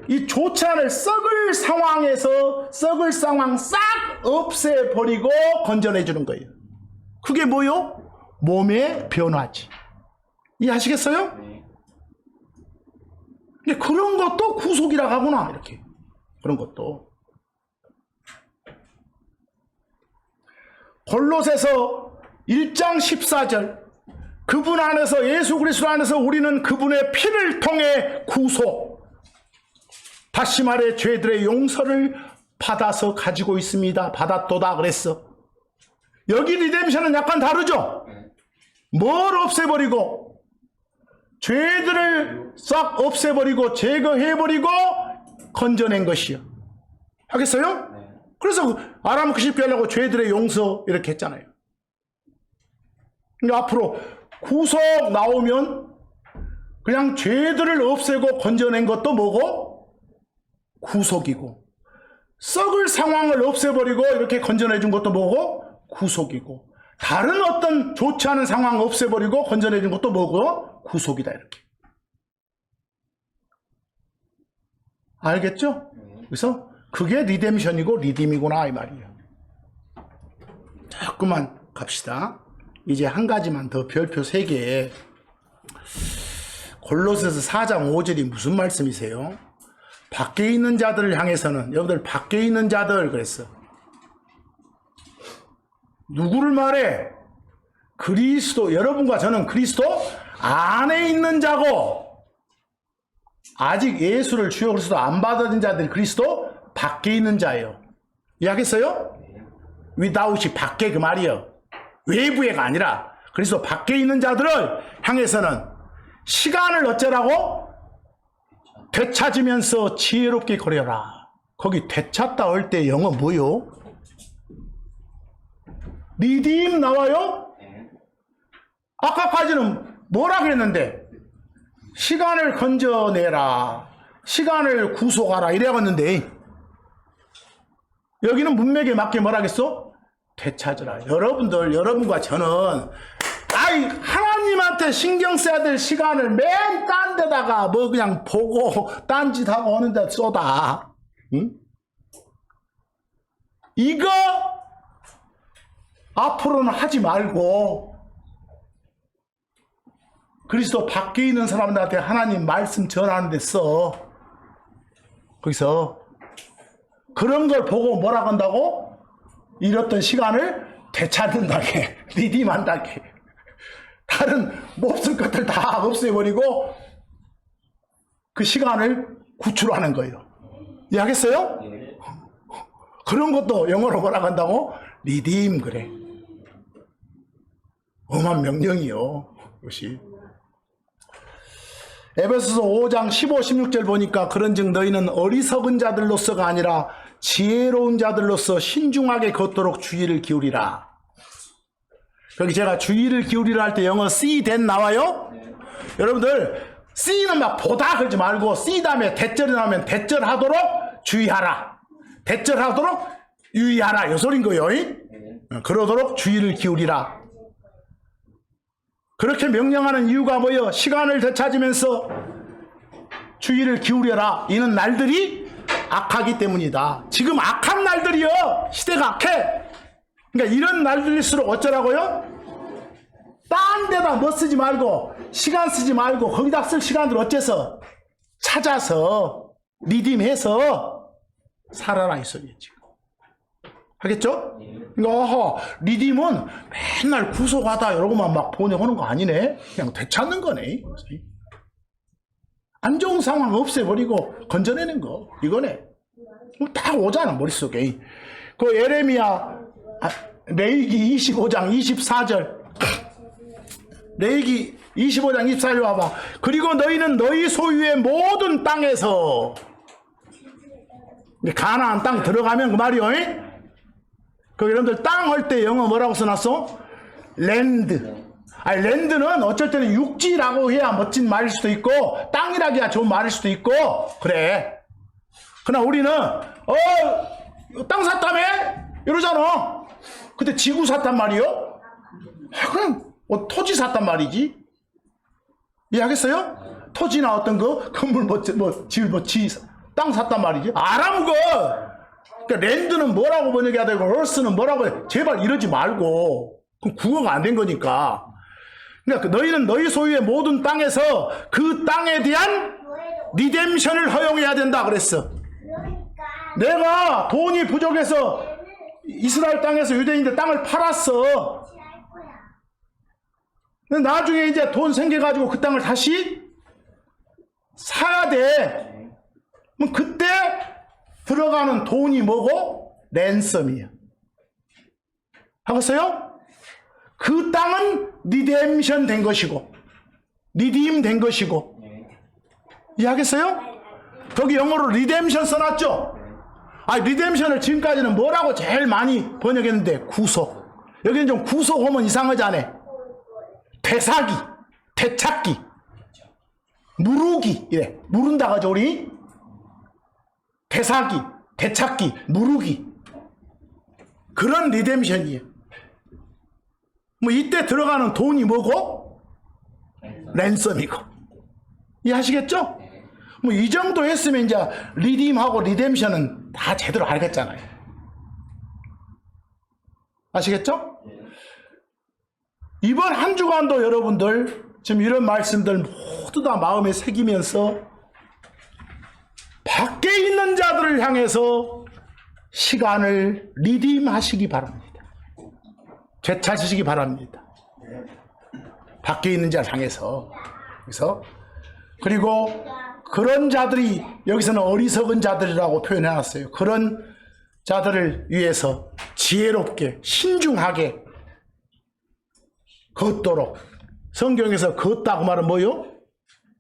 이 좋지 않을 썩을 상황에서 썩을 상황 싹 없애버리고 건져내주는 거예요. 그게 뭐요? 몸의 변화지. 이해하시겠어요? 근데 그런 것도 구속이라고 하구나. 이렇게. 그런 것도. 골로새서 1장 14절. 그분 안에서, 예수 그리스도 안에서 우리는 그분의 피를 통해 구속, 다시 말해 죄들의 용서를 받아서 가지고 있습니다. 받았도다 그랬어. 여기 리뎀션은 약간 다르죠? 뭘 없애버리고, 죄들을 싹 없애버리고 제거해버리고 건져낸 것이요. 하겠어요? 그래서 알아먹기 쉽게 하려고 죄들의 용서 이렇게 했잖아요. 근데 앞으로 구속 나오면 그냥 죄들을 없애고 건져낸 것도 뭐고? 구속이고, 썩을 상황을 없애버리고 이렇게 건져내준 것도 뭐고? 구속이고, 다른 어떤 좋지 않은 상황 없애버리고 건져내준 것도 뭐고? 구속이다. 이렇게. 알겠죠? 그래서 그게 리뎀션이고 리딤이구나 이 말이에요. 조금만 갑시다. 이제 한 가지만 더, 별표 3개. 골로새서 4장 5절이 무슨 말씀이세요? 밖에 있는 자들을 향해서는, 여러분들 밖에 있는 자들 그랬어. 누구를 말해? 그리스도, 여러분과 저는 그리스도 안에 있는 자고, 아직 예수를 주여 그리스도 안 받아들인 자들이 그리스도 밖에 있는 자예요. 이해하겠어요? without이 밖에 그 말이에요. 외부에가 아니라 그리스도 밖에 있는 자들을 향해서는 시간을 어쩌라고? 되찾으면서 지혜롭게 거려라. 거기 되찾다 할 때 영어 뭐요? 리딤 나와요? 아까까지는 뭐라 그랬는데? 시간을 건져내라, 시간을 구속하라 이래갔는데, 여기는 문맥에 맞게 뭐라겠어? 되찾으라. 여러분들, 여러분과 저는 하나님한테 신경 써야 될 시간을 맨 딴 데다가 뭐 그냥 보고 딴짓하고 오는 데 쏟아. 응? 이거 앞으로는 하지 말고 그리스도 밖에 있는 사람들한테 하나님 말씀 전하는 데 써. 거기서 그런 걸 보고 뭐라 한다고? 잃었던 시간을 되찾는다게, 리딤한다게. 다른 몹쓸 것들 다 없애버리고 그 시간을 구출하는 거예요. 이해하겠어요? 그런 것도 영어로 뭐라 한다고? 리딤 그래. 엄한 명령이요. 그것이. 에베소서 5장 15, 16절 보니까 그런즉 너희는 어리석은 자들로서가 아니라 지혜로운 자들로서 신중하게 걷도록 주의를 기울이라. 여기 제가 주의를 기울이라 할 때 영어 see then 나와요? 여러분들 see는 막 보다 그러지 말고 see 다음에 대절이 나오면 대절하도록 주의하라, 대절하도록 유의하라 이 소린 거예요. 그러도록 주의를 기울이라. 그렇게 명령하는 이유가 뭐예요? 시간을 되찾으면서 주의를 기울여라. 이는 날들이 악하기 때문이다. 지금 악한 날들이요. 시대가 악해. 그러니까 이런 날들일수록 어쩌라고요? 딴 데다 뭐 쓰지 말고, 시간 쓰지 말고 거기다 쓸 시간들 어째서 찾아서 리딤해서 살아라 이 소리예요. 지금. 하겠죠? 그러니까 리딤은 맨날 구속하다 이러고만 막 보내오는 거 아니네. 그냥 되찾는 거네. 안 좋은 상황 없애버리고 건져내는 거 이거네. 다 오잖아 머릿속에. 그 예레미야 레위기 25장 24절, 레위기 25장 24절 봐봐. 그리고 너희는 너희 소유의 모든 땅에서, 가나안 땅 들어가면 그 말이요. 그 여러분들 땅 할 때 영어 뭐라고 써놨어? 랜드. 아니 랜드는 어쩔 때는 육지라고 해야 멋진 말일 수도 있고 땅이라고 해야 좋은 말일 수도 있고 그래. 그러나 우리는 땅 샀다며? 이러잖아. 근데 지구 샀단 말이요? 그냥 토지 샀단 말이지. 이해하겠어요? 토지나 어떤 거 건물 땅 샀단 말이지. 알아먹어. 그러니까 랜드는 뭐라고 번역해야 되고 얼스는 뭐라고 해. 제발 이러지 말고. 그럼 국어가 안 된 거니까. 그러니까 너희는 너희 소유의 모든 땅에서 그 땅에 대한 리뎀션을 허용해야 된다 그랬어. 내가 돈이 부족해서 이스라엘 땅에서 유대인들 땅을 팔았어. 근데 나중에 이제 돈 생겨가지고 그 땅을 다시 사야 돼. 그럼 그때 들어가는 돈이 뭐고? 랜섬이야. 하겠어요? 그 땅은 리뎀션 된 것이고, 리딤 된 것이고. 이해하겠어요? 거기 영어로 리뎀션 써놨죠? 리뎀션을 지금까지는 뭐라고 제일 많이 번역했는데, 구속. 여기는 좀 구속 하면 이상하지 않아? 되사기, 되찾기, 무르기, 이래. 무른다 가죠, 우리? 되사기, 되찾기, 무르기. 그런 리뎀션이에요. 뭐, 이때 들어가는 돈이 뭐고? 랜섬이고. 이해하시겠죠? 뭐, 이 정도 했으면 이제 리딤하고 리뎀션은 다 제대로 알겠잖아요. 아시겠죠? 이번 한 주간도 여러분들 지금 이런 말씀들 모두 다 마음에 새기면서 밖에 있는 자들을 향해서 시간을 리딤하시기 바랍니다. 되찾으시기 바랍니다. 밖에 있는 자를 향해서. 그리고 그런 자들이 여기서는 어리석은 자들이라고 표현해놨어요. 그런 자들을 위해서 지혜롭게 신중하게 걷도록. 성경에서 걷다고 말은 뭐요?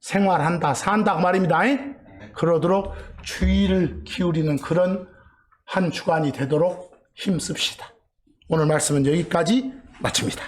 생활한다, 산다고 말입니다. 그러도록 주의를 기울이는 그런 한 주간이 되도록 힘씁시다. 오늘 말씀은 여기까지 마칩니다.